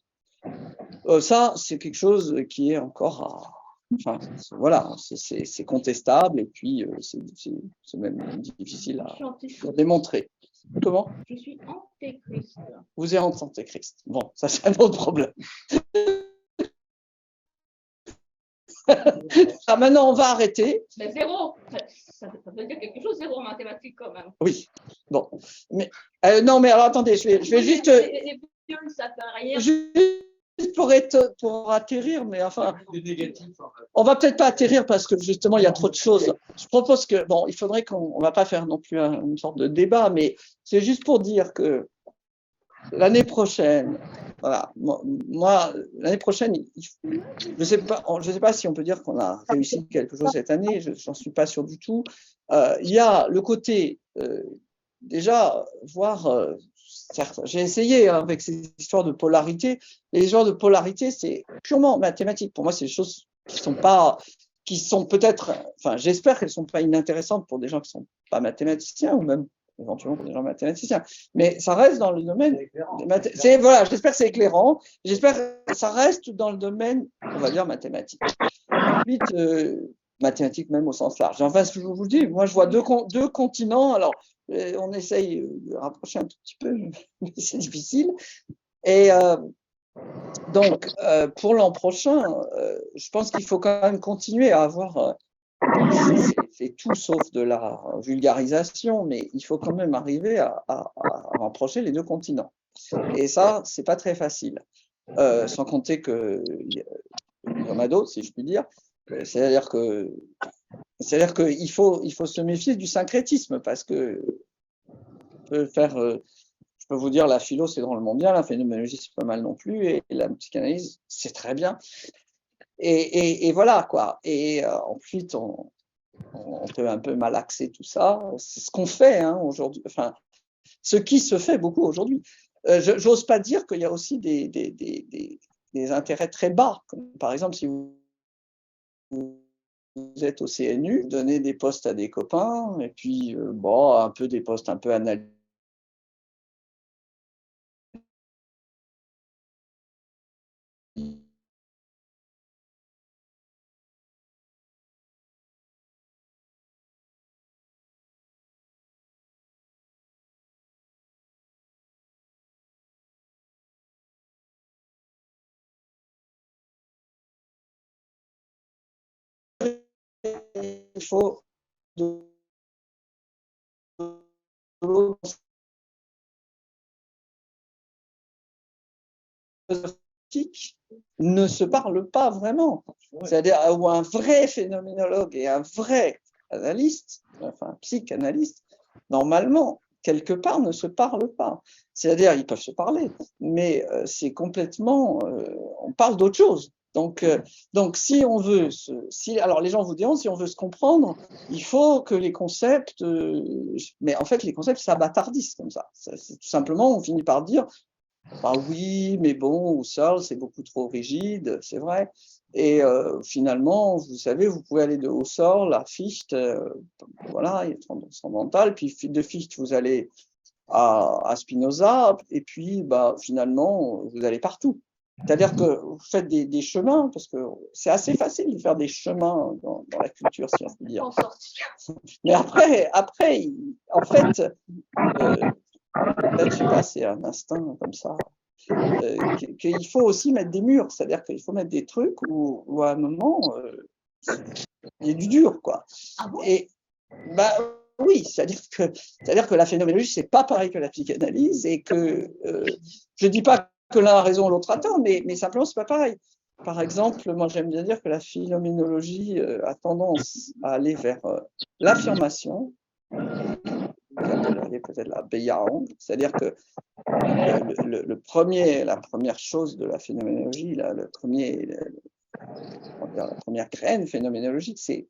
Ça, c'est quelque chose qui est encore enfin, voilà, c'est contestable et puis c'est même difficile à démontrer. Comment? Je suis antéchrist. Vous êtes antéchrist. Bon, ça c'est un autre problème. Ah, maintenant, on va arrêter. Mais zéro, ça veut dire quelque chose, zéro en mathématiques quand même. Oui, bon. Mais, non, mais alors attendez, je vais juste... Les viols, ça fait rien. Juste pour atterrir, mais enfin... On va peut-être pas atterrir parce que justement, il y a trop de choses. Je propose que... Bon, il faudrait qu'on... On va pas faire non plus une sorte de débat, mais c'est juste pour dire que l'année prochaine... Voilà, moi l'année prochaine, je sais pas si on peut dire qu'on a réussi quelque chose cette année, j'en suis pas sûr du tout. Il y a le côté, déjà, voir, certes, j'ai essayé avec ces histoires de polarité. Les histoires de polarité, c'est purement mathématique. Pour moi, c'est des choses qui sont peut-être, enfin, j'espère qu'elles sont pas inintéressantes pour des gens qui sont pas mathématiciens ou même éventuellement pour des gens mathématiciens, mais ça reste dans le domaine voilà, j'espère que c'est éclairant, j'espère que ça reste dans le domaine, on va dire, mathématique. Ensuite, mathématiques même au sens large. Enfin, je vous le dis, moi je vois deux continents, alors on essaye de rapprocher un tout petit peu, mais c'est difficile, et donc pour l'an prochain, je pense qu'il faut quand même continuer à avoir c'est tout sauf de la vulgarisation, mais il faut quand même arriver à rapprocher les deux continents. Et ça, c'est pas très facile. Sans compter qu'il y en a d'autres, si je puis dire. C'est-à-dire qu'il faut se méfier du syncrétisme, parce que je peux vous dire, la philo, c'est drôlement bien, la phénoménologie, c'est pas mal non plus, et la psychanalyse, c'est très bien. Et voilà, quoi. Et ensuite, on peut un peu malaxer tout ça. C'est ce qu'on fait hein, aujourd'hui, enfin, ce qui se fait beaucoup aujourd'hui. J'ose pas dire qu'il y a aussi des intérêts très bas. Comme, par exemple, si vous êtes au CNU, donnez des postes à des copains, et puis bon, un peu des postes un peu analytiques. Il faut de l'eau ne se parlent pas vraiment. C'est-à-dire où un vrai phénoménologue et un vrai analyste, enfin psychanalyste, normalement, quelque part, ne se parlent pas. C'est-à-dire, ils peuvent se parler, mais c'est complètement... on parle d'autre chose. Donc, si on veut... alors, les gens vous diront, si on veut se comprendre, il faut que les concepts... mais en fait, les concepts s'abâtardissent comme ça. C'est tout simplement, on finit par dire, ah oui, mais bon, Husserl, c'est beaucoup trop rigide, c'est vrai. Et finalement, vous savez, vous pouvez aller de Husserl à Fichte, voilà, il est transcendantal, puis de Fichte, vous allez à Spinoza, et puis bah, finalement, vous allez partout. C'est-à-dire que vous faites des chemins, parce que c'est assez facile de faire des chemins dans la culture, si on peut dire. Mais après en fait, je sais pas, c'est un instinct comme ça, qu'il faut aussi mettre des murs, c'est-à-dire qu'il faut mettre des trucs où à un moment, il y a du dur, quoi. Ah bon? Et bah oui, c'est-à-dire que la phénoménologie, c'est pas pareil que la psychanalyse, et que je dis pas que l'un a raison, l'autre a tort, mais simplement, c'est pas pareil. Par exemple, moi, j'aime bien dire que la phénoménologie a tendance à aller vers l'affirmation, qu'on appellerait peut-être la Beyahang, c'est-à-dire que la première chose de la phénoménologie, la première graine phénoménologique, c'est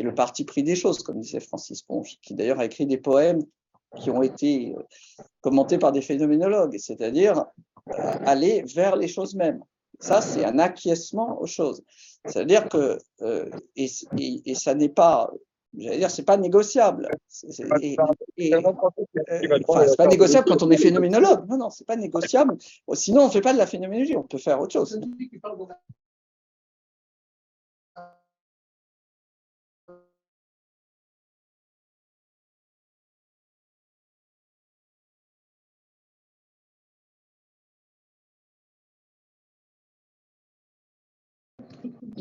le parti pris des choses, comme disait Francis Ponge, qui d'ailleurs a écrit des poèmes qui ont été commentés par des phénoménologues, c'est-à-dire aller vers les choses mêmes. Ça, c'est un acquiescement aux choses. C'est-à-dire que, et ça n'est pas, j'allais dire, c'est pas négociable. C'est pas négociable quand on est phénoménologue. Non, c'est pas négociable. Sinon, on ne fait pas de la phénoménologie, on peut faire autre chose.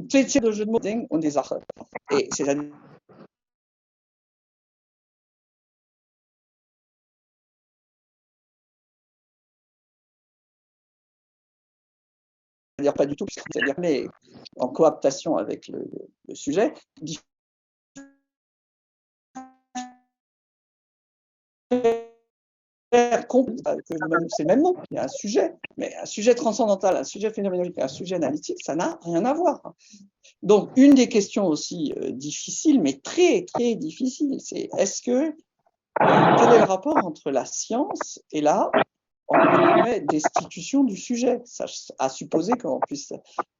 C'est le jeu de mots, on des arts. Et c'est-à-dire pas du tout, c'est-à-dire mais en coaptation avec le sujet, c'est le même mot, il y a un sujet, mais un sujet transcendantal, un sujet phénoménologique, un sujet analytique, ça n'a rien à voir. Donc, une des questions aussi difficiles, mais très, très difficiles, c'est quel est le rapport entre la science et la destitution du sujet, ça à supposer qu'on puisse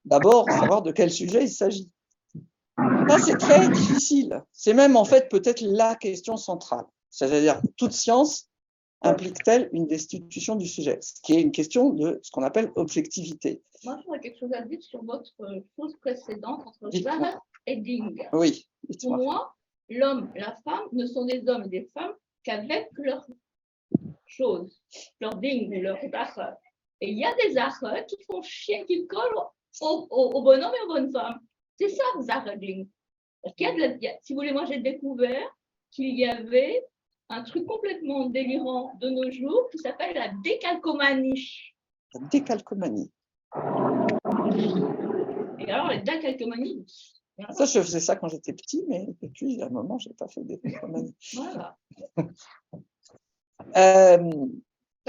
d'abord savoir de quel sujet il s'agit. Ça, c'est très difficile. C'est même en fait peut-être la question centrale. C'est-à-dire, toute science implique-t-elle une destitution du sujet? Ce qui est une question de ce qu'on appelle objectivité. Moi, j'aurais quelque chose à dire sur votre chose précédente entre Zaret et Ding. Oui. Pour moi, l'homme et la femme ne sont des hommes et des femmes qu'avec leurs choses, leur Ding, leur Zaret. Et il y a des Zaret qui font chier, qui collent au bonhomme et aux bonnes femmes. C'est ça, Zaret Ding. Si vous voulez, moi, j'ai découvert qu'il y avait un truc complètement délirant de nos jours qui s'appelle la décalcomanie. La décalcomanie. Et alors, la décalcomanie. Ça, je faisais ça quand j'étais petit, mais depuis un moment, je n'ai pas fait de décalcomanie. Voilà.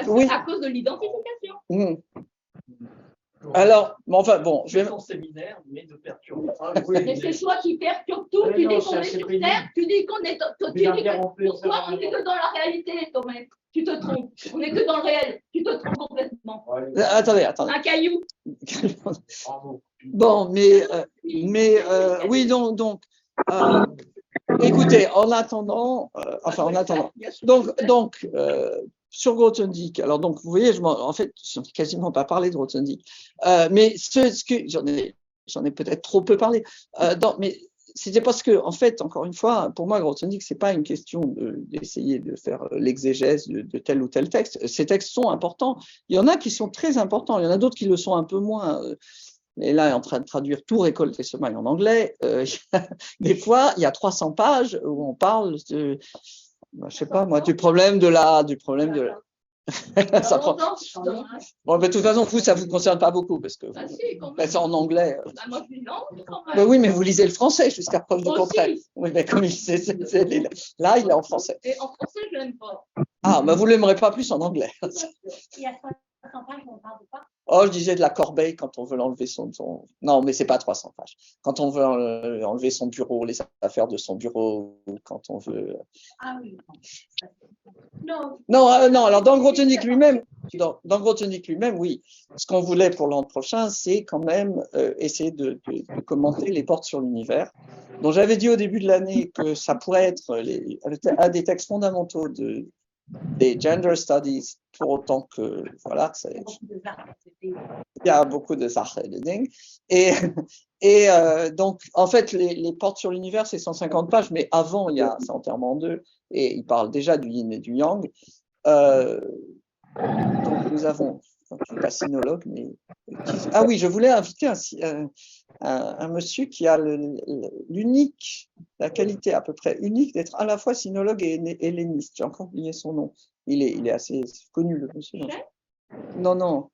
Oui. À cause de l'identification. Alors, enfin bon, je vais en séminaire, mais de perturber. Mais c'est toi qui perturbe tout. Tu dis qu'on est sur Terre, tu dis qu'on est. Tu dis que pour toi, on n'est que dans la réalité, Thomas. Tu te trompes. On n'est que dans le réel. Tu te trompes complètement. Attendez. Un caillou. Bon, mais oui, donc écoutez, en attendant, donc sur Grothendieck, alors donc vous voyez, en fait, je n'ai quasiment pas parlé de Grothendieck, mais ce que j'en ai peut-être trop peu parlé, mais c'était parce que, en fait, encore une fois, pour moi, Grothendieck, c'est pas une question d'essayer de faire l'exégèse de tel ou tel texte. Ces textes sont importants. Il y en a qui sont très importants. Il y en a d'autres qui le sont un peu moins. Et là, il est en train de traduire tout Récolte et Semailles en anglais. Des fois, il y a 300 pages où on parle de, je sais pas moi, du problème de la. Ça prend... Bon, de toute façon, vous, ça vous concerne pas beaucoup parce que c'est en anglais. Moi, je lis l'anglais quand même. Mais oui, mais vous lisez le français jusqu'à preuve du contraire. Oui, mais comme là, il est en français. Et en français, je l'aime pas. Ah, mais vous l'aimerez pas plus en anglais. Il y a 300 pages, on parle de quoi? Oh, je disais de la corbeille quand on veut l'enlever son. Non, mais c'est pas 300 pages. Quand on veut enlever son bureau, les affaires de son bureau, quand on veut. Ah oui. Non, alors dans Grothendieck lui-même, oui. Ce qu'on voulait pour l'an prochain, c'est quand même essayer de commenter les portes sur l'univers, dont j'avais dit au début de l'année que ça pourrait être un des textes fondamentaux des gender studies pour autant que, voilà, il y a beaucoup de Sachreding. Et donc, en fait, les portes sur l'univers, c'est 150 pages, mais avant, il y a, c'est entièrement en deux, et il parle déjà du yin et du yang. Donc, nous avons, je ne suis pas sinologue, mais. Ah oui, je voulais inviter un monsieur qui a la qualité à peu près unique d'être à la fois sinologue et helléniste. J'ai encore oublié son nom. Il est assez connu, le monsieur. Non, non,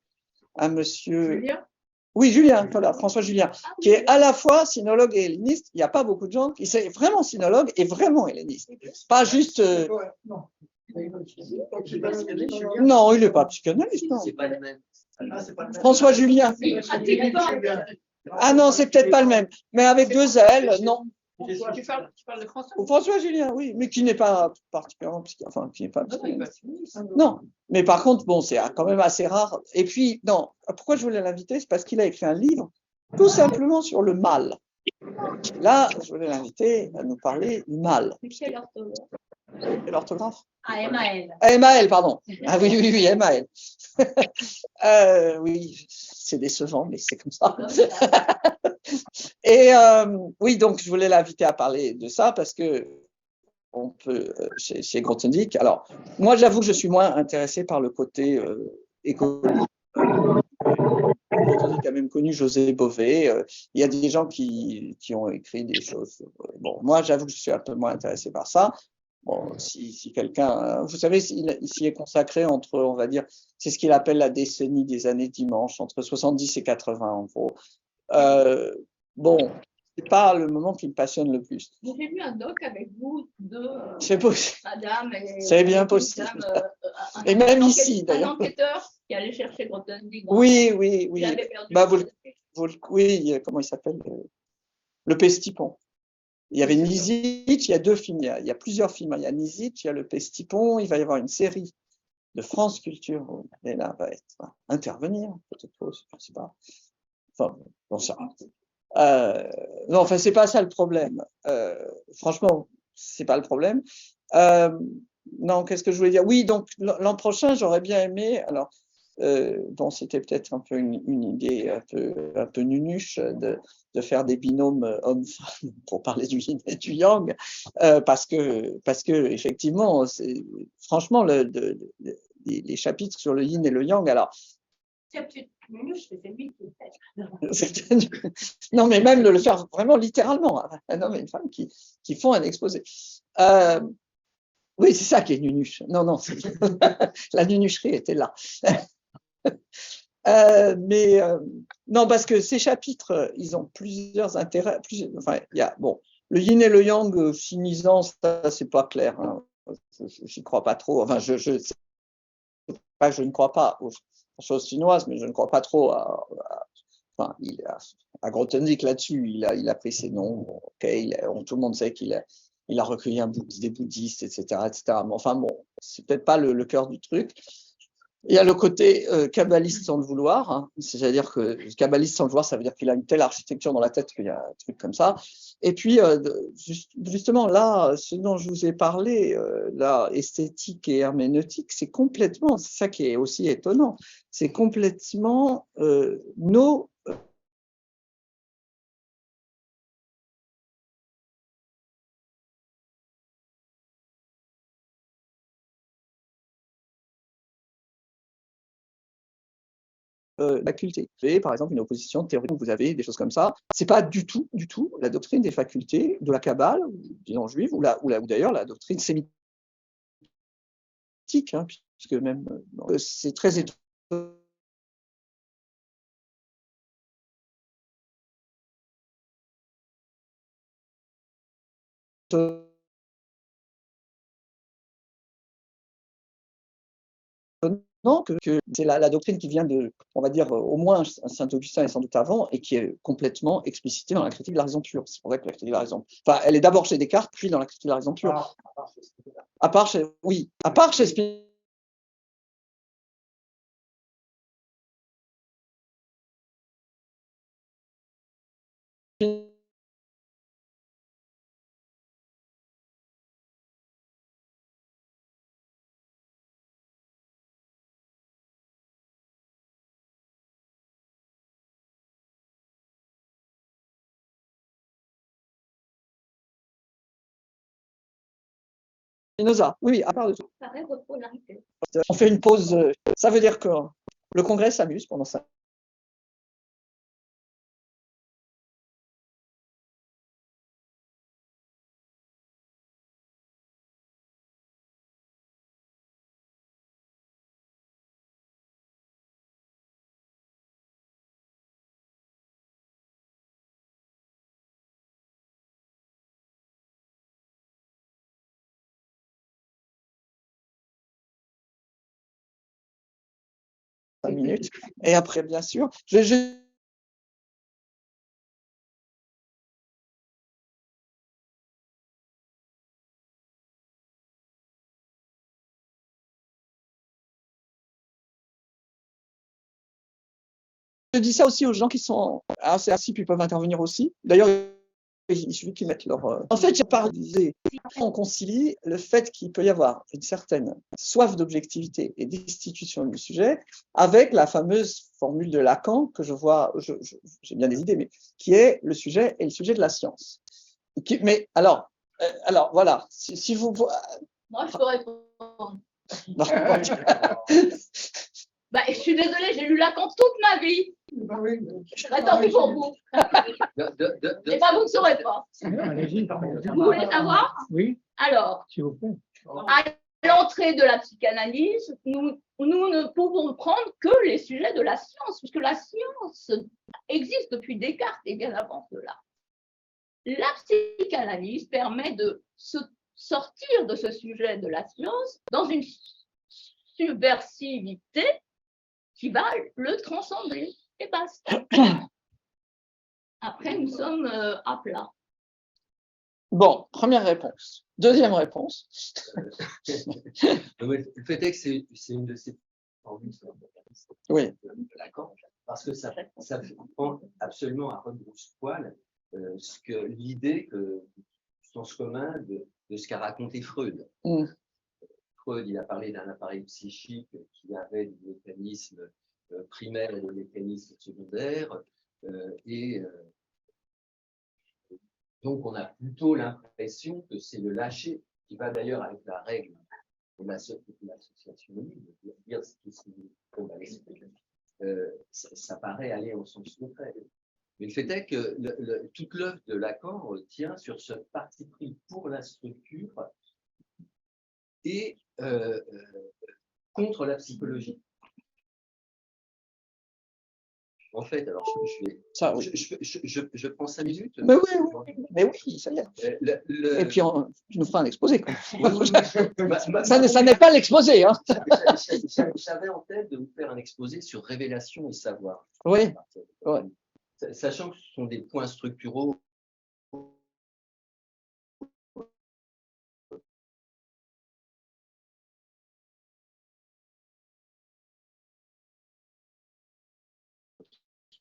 un monsieur. Julien. Oui, Julien, voilà, François Julien, qui est à la fois sinologue et helléniste. Il n'y a pas beaucoup de gens qui sont vraiment sinologue et vraiment helléniste. Pas juste. Non, il n'est pas psychanalyste, non. C'est pas le même. François Julien. Ah non, c'est peut-être pas le même. Mais avec deux L, non. Tu parles de François? François Julien, oui, mais qui n'est pas particulièrement enfin, qui n'est pas non, mais par contre, bon, c'est quand même assez rare. Et puis, non, pourquoi je voulais l'inviter, c'est parce qu'il a écrit un livre tout simplement sur le mal. Là, je voulais l'inviter à nous parler du mal. Quelle orthographe? Quelle orthographe? Ah, M-A-L. M-A-L, pardon. Ah oui, oui, oui, M-A-L. Oui, c'est décevant, mais c'est comme ça. Et oui, donc je voulais l'inviter à parler de ça parce que on peut, chez Grothendieck. Alors, moi, j'avoue que je suis moins intéressé par le côté écologique. Grothendieck a même connu José Bové. Il y a des gens qui ont écrit des choses. Bon, moi, j'avoue que je suis un peu moins intéressé par ça. Bon, si quelqu'un, vous savez, il s'y est consacré entre, on va dire, c'est ce qu'il appelle la décennie des années dimanche, entre 70 et 80 en gros. Bon, c'est pas le moment qui me passionne le plus. J'ai vu un doc avec vous de c'est possible. madame et c'est bien possible. Et même ici, d'ailleurs. Un enquêteur qui allait chercher Grothendieck. Oui, oui, oui. Bah, oui, comment il s'appelle? Le Pestipon. Il y avait Nizitch, il y a deux films, il y a plusieurs films. Il y a Nizitch, il y a le Pestipon, il va y avoir une série de France Culture où Léna va intervenir, peut-être pas, je ne sais pas. Enfin, bon, ça. Non, enfin, c'est pas ça le problème. Franchement, c'est pas le problème. Non, qu'est-ce que je voulais dire? Oui, donc l'an prochain, j'aurais bien aimé. Alors, bon, c'était peut-être un peu une idée un peu nunuche de faire des binômes hommes-femmes pour parler du yin et du yang, parce que effectivement, franchement, les chapitres sur le yin et le yang, alors. Non, mais même le faire vraiment littéralement, un homme et une femme qui font un exposé. Oui, c'est ça qui est nunuche. Non, non, la nunucherie était là. Mais non, parce que ces chapitres, ils ont plusieurs intérêts. Enfin, il y a bon, le yin et le yang finisant, ça c'est pas clair. Hein. Je crois pas trop. Enfin, je ne crois pas aux choses chinoises, mais je ne crois pas trop enfin, à Grothendieck là-dessus. Il a pris ses noms. Okay, tout le monde sait qu'il a recueilli des bouddhistes, etc., etc. Mais enfin bon, c'est peut-être pas le cœur du truc. Il y a le côté kabbaliste sans le vouloir, hein. C'est-à-dire que kabbaliste sans le vouloir, ça veut dire qu'il a une telle architecture dans la tête qu'il y a un truc comme ça. Et puis, justement, là, ce dont je vous ai parlé, la esthétique et herméneutique, c'est ça qui est aussi étonnant, c'est complètement nos facultés. Par exemple, une opposition théorique, vous avez des choses comme ça. C'est pas du tout la doctrine des facultés de la Kabbale, disons juive, ou d'ailleurs la doctrine sémitique, hein, puisque même c'est très étonnant. Non, que c'est la doctrine qui vient de, on va dire, au moins Saint-Augustin et sans doute avant, et qui est complètement explicitée dans la critique de la raison pure. C'est vrai que la critique de la raison, enfin, elle est d'abord chez Descartes, puis dans la critique de la raison pure. À part chez Spinoza. Spinoza, oui, à part de tout. Pareil, votre polarité. On fait une pause. Ça veut dire que le Congrès s'amuse pendant ça. Minutes. Et après, bien sûr, je dis ça aussi aux gens qui sont assez assis puis peuvent intervenir aussi. D'ailleurs, il suffit qu'ils mettent leur. En fait, j'ai parlé. On concilie le fait qu'il peut y avoir une certaine soif d'objectivité et d'institution du sujet avec la fameuse formule de Lacan que je vois, j'ai bien des idées, mais qui est le sujet et le sujet de la science. Mais alors voilà, si vous. Moi, je peux répondre. Non. Bah, je suis désolée, j'ai lu Lacan toute ma vie. Tant pis pour vous. Et bah, vous ne saurez pas. Allez-y, Vous voulez savoir? Oui, Alors, s'il vous plaît. à l'entrée de la psychanalyse, nous ne pouvons prendre que les sujets de la science, puisque la science existe depuis Descartes et bien avant cela. La psychanalyse permet de se sortir de ce sujet de la science dans une subversivité qui va le transcender, et basta. Après, nous sommes à plat. Bon, première réponse. Deuxième réponse. Le fait est que c'est une de ces formules Oui. de Lacan, parce que ça prend absolument à rebrousse-poil l'idée que sens commun de ce qu'a raconté Freud. Freud, il a parlé d'un appareil psychique qui avait des mécanismes primaires et des mécanismes secondaires, donc on a plutôt l'impression que c'est le lâcher qui va d'ailleurs avec la règle de l'association libre, de dire ce qui ça paraît aller au sens contraire. Mais le fait est que toute l'œuvre de Lacan tient sur ce parti pris pour la structure et contre la psychologie. En fait, alors je prends 5 minutes. Mais oui, ça y est. Et puis tu nous feras un exposé. Ça n'est pas l'exposé. Hein. J'avais en tête de vous faire un exposé sur révélation et savoir. Oui. Sachant que ce sont des points structuraux.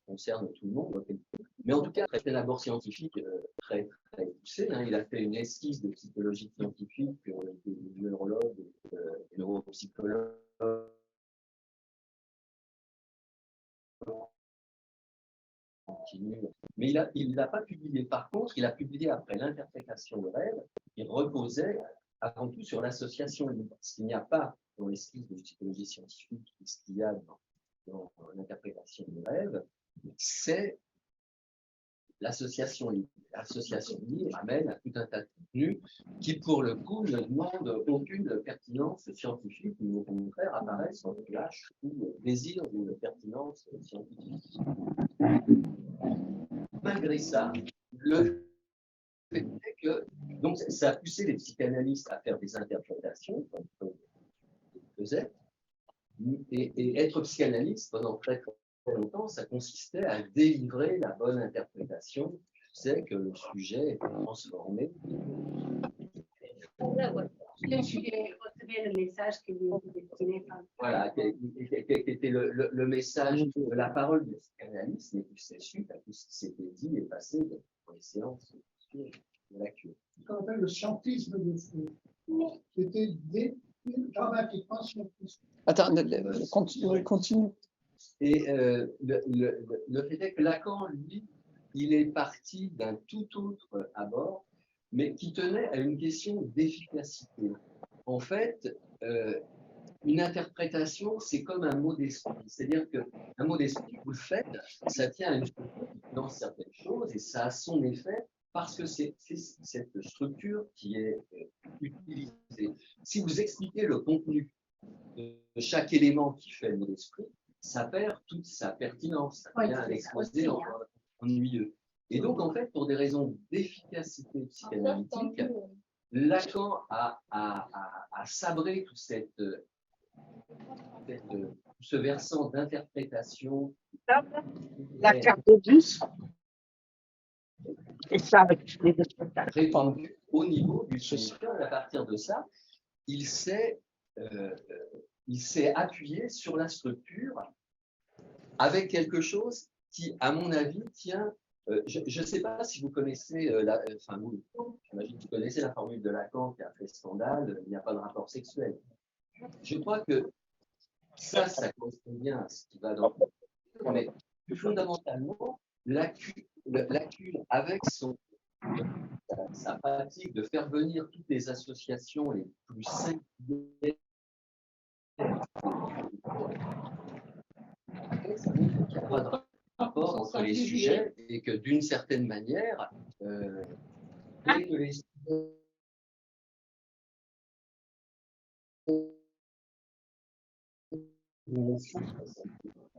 Concerne tout le monde. Mais en tout cas, c'est un abord scientifique très poussé. Hein. Il a fait une esquisse de psychologie scientifique pour des neurologues, des neuropsychologues. Mais il l'a pas publié. Par contre, il a publié après l'interprétation de rêve, qui reposait avant tout sur l'association libre. Ce qu'il n'y a pas dans l'esquisse de psychologie scientifique, ce qu'il y a dans l'interprétation de rêve, c'est l'association libre. L'association libre amène à tout un tas de contenus qui, pour le coup, ne demandent aucune pertinence scientifique, mais au contraire apparaissent en flash ou désir d'une pertinence scientifique. Malgré ça, le fait est que donc, ça a poussé les psychanalystes à faire des interprétations, comme ils faisaient, et être psychanalyste pendant très longtemps, ça consistait à délivrer la bonne interprétation, c'est que le sujet est transformé. Le message qui était destiné par... Voilà, qui était le message de la parole du psychanalyste, mais qui s'est su à tout ce qui s'était dit et passé dans les séances de la cure. Ce qu'on appelle le scientisme de Freud. C'était dramatiquement scientifique. Attends, continue. Et le fait est que Lacan, lui, il est parti d'un tout autre abord, mais qui tenait à une question d'efficacité. en fait, une interprétation, c'est comme un mot d'esprit. C'est-à-dire qu'un mot d'esprit, vous le faites, ça tient à une structure qui lance certaines choses et ça a son effet parce que c'est cette structure qui est utilisée. Si vous expliquez le contenu de chaque élément qui fait le mot d'esprit, ça perd toute sa pertinence, ça devient un exposé ennuyeux. Et donc, en fait, pour des raisons d'efficacité psychanalytique, Lacan a sabré tout ce versant d'interprétation. La carte de bus. Et ça, avec les deux spectacles. Répandu au niveau du signifiant. À partir de ça, il s'est appuyé sur la structure avec quelque chose qui, à mon avis, tient. Je ne sais pas si vous connaissez, j'imagine que vous connaissez la formule de Lacan qui a fait scandale, il n'y a pas de rapport sexuel. Je crois que ça correspond bien à ce qui va dans le. Mais fondamentalement, Lacan, avec sa pratique de faire venir toutes les associations les plus singulières, ça montre qu'il n'y a pas de rapport entre les sujets et que d'une certaine manière, dès que les sujets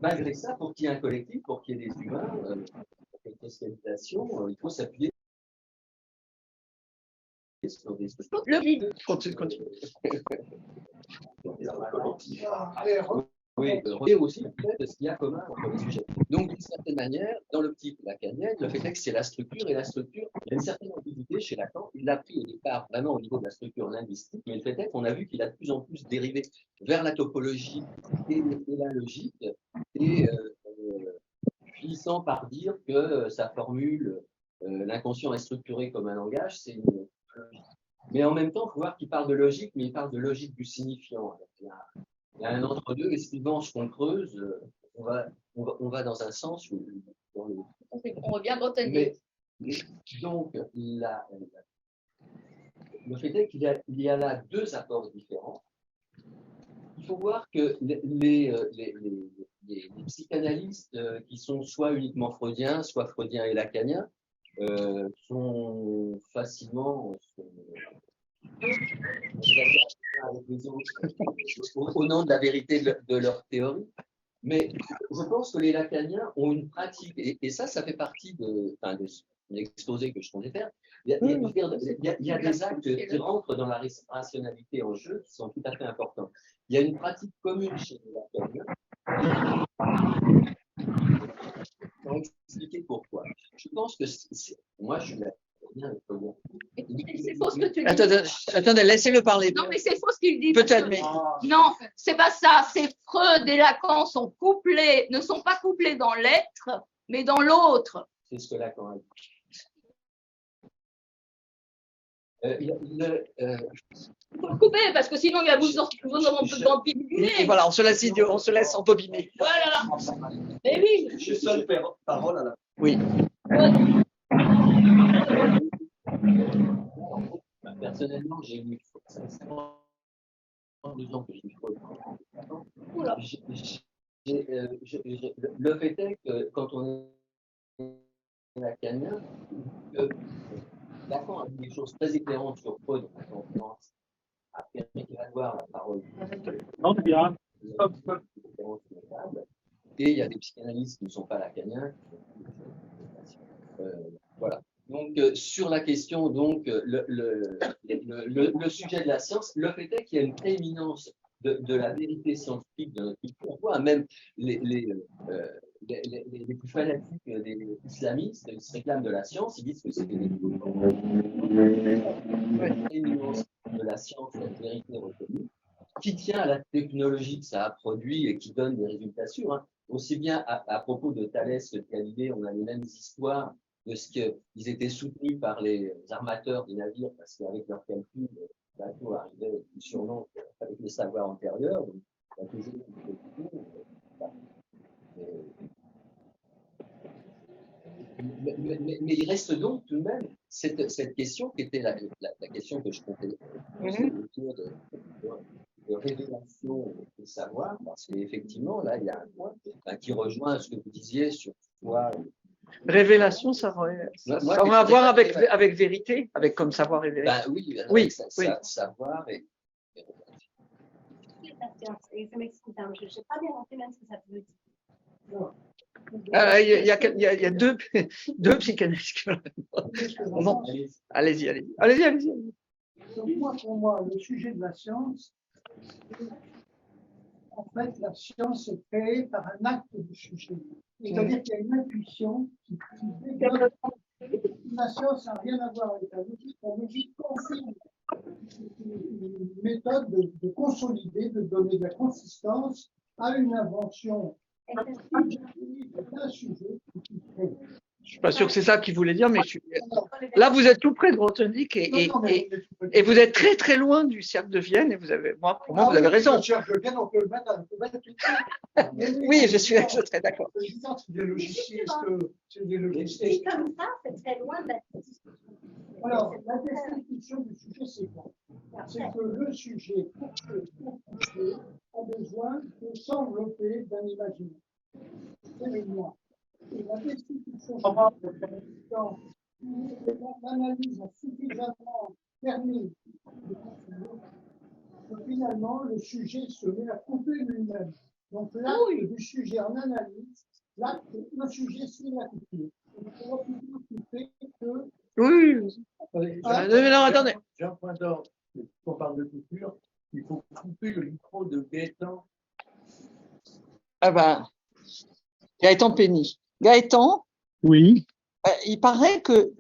malgré ça, pour qu'il y ait un collectif, pour qu'il y ait des humains, pour qu'il y ait une socialisation, il faut s'appuyer sur des structures. Continue. Oui, et aussi le fait de ce qu'il y a commun entre les sujets. Donc, d'une certaine manière, dans l'optique lacanienne, le fait est que c'est la structure, et la structure, il y a une certaine ambiguïté chez Lacan. Il l'a pris au départ vraiment au niveau de la structure linguistique, mais le fait est qu'on a vu qu'il a de plus en plus dérivé vers la topologie et la logique, et finissant par dire que sa formule, l'inconscient est structuré comme un langage, c'est une logique. Mais en même temps, il faut voir qu'il parle de logique, mais il parle de logique du signifiant. Il y a un entre-deux, et suivant ce qu'on creuse, on va dans un sens ou dans l'autre. On revient botanique. Donc, le fait est qu'il y a là deux apports différents. Il faut voir que les psychanalystes qui sont soit uniquement freudiens, soit freudiens et lacaniens, sont facilement avec les autres au nom de la vérité de leur théorie. Mais je pense que les lacaniens ont une pratique, et ça fait partie de l'exposé que je comptais faire. Il y a des actes qui rentrent dans la rationalité en jeu qui sont tout à fait importants. Il y a une pratique commune chez les lacaniens. Pour expliquer pourquoi. Je pense que moi, je suis lacanien. C'est faux ce que tu dis. Attendez, laissez-le parler. Non, mais c'est faux ce qu'il dit. Peut-être, mais. Non, c'est pas ça. C'est Freud et Lacan sont couplés, ne sont pas couplés dans l'être, mais dans l'autre. C'est ce que Lacan a dit. Il faut le couper parce que sinon il va vous embobiner. Et voilà, on se laisse embobiner. Voilà. Mais oui. Je seul parole à la. Oui. Personnellement, j'ai eu 52 ans que j'ai eu Freud. Le fait est que quand on est lacanien, Lacan a dit des choses très éclairantes sur Freud en France. A permis d'avoir la parole. Non, c'est bien. Et il y a des psychanalystes qui ne sont pas lacaniens. Voilà. Donc, sur la question, donc, le sujet de la science, le fait est qu'il y a une prééminence de la vérité scientifique de notre culture. On voit même les plus fanatiques des islamistes, ils se réclament de la science, ils disent que c'est une prééminence de la science, de la vérité reconnue, qui tient à la technologie que ça a produit et qui donne des résultats sûrs. Hein. Aussi bien à propos de Thalès que de Galilée, on a les mêmes histoires de ce qu'ils étaient soutenus par les armateurs des navires, parce qu'avec leurs calculs, le bateau arrivait du surnom avec le savoir antérieur. Donc, il y a toujours Mais il reste donc tout de même cette question qui était la question que je comptais autour de révélation de savoir, parce qu'effectivement, là, il y a un point qui rejoint ce que vous disiez sur toi. Révélation, ça aurait à voir avec vérité, avec comme savoir et vérité. Ben oui, Oui, savoir et La science, et ça m'excuse, hein, je n'ai pas bien compris même ce que ça veut dire. Il y a deux psychanalystes qui bon, allez-y. Donc pour moi, le sujet de la science, en fait, la science est créée par un acte du sujet. C'est-à-dire qu'il y a une intuition qui développe. La science n'a rien à voir avec la logique. La logique confirme une méthode de consolider, de donner de la consistance à une invention d'un sujet qui crée. Je suis pas sûr que c'est ça qu'il voulait dire, mais là, vous êtes tout près de Grothendieck et vous êtes très très loin du cercle de Vienne et vous avez, pour moi, vous avez raison. Le cercle de Vienne, on peut le mettre à Oui, je suis très d'accord. C'est des logicistes, c'est des logicistes. Et comme ça, c'est très loin de la discussion. Alors, la définition du sujet, c'est quoi? C'est que le sujet a besoin de s'envelopper d'un imaginaire. C'est le moi. Et la destitution quand l'analyse a suffisamment permis de construire que finalement le sujet se met à couper lui-même. Donc l'acte du sujet en analyse, le sujet c'est la coupure. On va plutôt couper que. Oui. Non, attendez. J'ai un point d'ordre. Quand on parle de coupure, il faut couper le micro de Gaëtan. Ah ben, Gaëtan Penny. Gaëtan, Oui. il paraît que.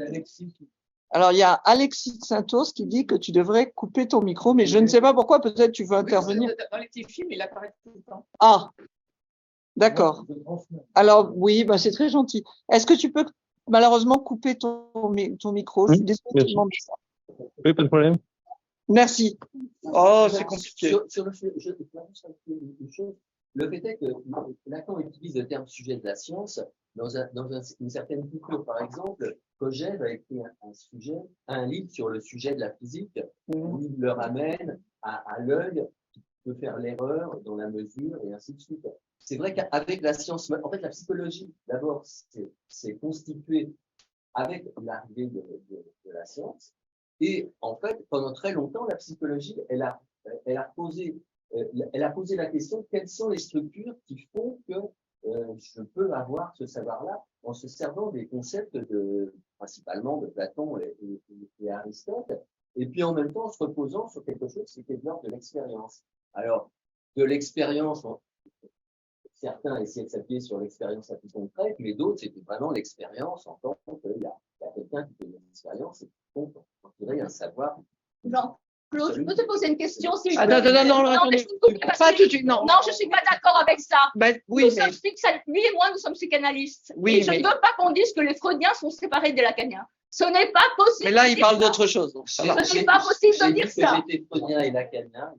Alors, il y a Alexis Santos qui dit que tu devrais couper ton micro, mais je ne sais pas pourquoi, peut-être tu veux intervenir. Dans les petits films, il apparaît tout le temps. Ah, d'accord. Alors, oui, ben, c'est très gentil. Est-ce que tu peux malheureusement couper ton micro? Je suis désolée de te demander ça. Oui, pas de problème. Merci. Oh, c'est compliqué. Sur le fait est que Lacan utilise le terme sujet de la science dans une certaine culture. Par exemple, Kojève a écrit un livre sur le sujet de la physique, où il le ramène à l'œil qui peut faire l'erreur dans la mesure et ainsi de suite. C'est vrai qu'avec la science, en fait, la psychologie, d'abord, c'est constitué avec l'arrivée de la science. Et en fait, pendant très longtemps, la psychologie, elle a posé la question, quelles sont les structures qui font que je peux avoir ce savoir-là en se servant des concepts principalement de Platon et Aristote, et puis en même temps en se reposant sur quelque chose qui était de l'ordre de l'expérience. Alors, de l'expérience, certains essaient de s'appuyer sur l'expérience la plus concrète, mais d'autres, c'était vraiment l'expérience en tant qu'il y a quelqu'un qui fait une expérience et qui compte en tirer un savoir. Jean-Claude, je peux te poser une question s'il Ah, non, attendez. Pas tout de suite, non. Non, je ne suis pas d'accord avec ça. Ben, oui, Lui et moi, nous sommes psychanalystes. Oui, et je ne veux pas qu'on dise que les Freudiens sont séparés des Lacaniens. Ce n'est pas possible. Mais là, il parle d'autre chose. Donc ça va. Ce n'est pas possible de dire ça. J'étais freudien et lacanien.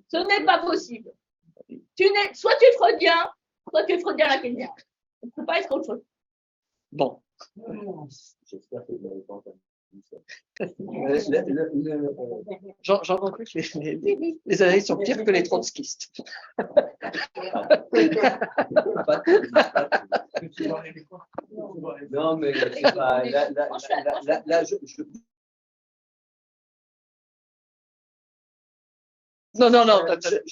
Ce n'est pas possible. Soit tu es freudien, soit tu es freudien lacanien. On ne peut pas être autre chose. Bon. J'espère que vous n'avez pas entendu ça. J'en conclus que les analystes sont pires que les trotskistes. Non, mais c'est pas. Là, Non,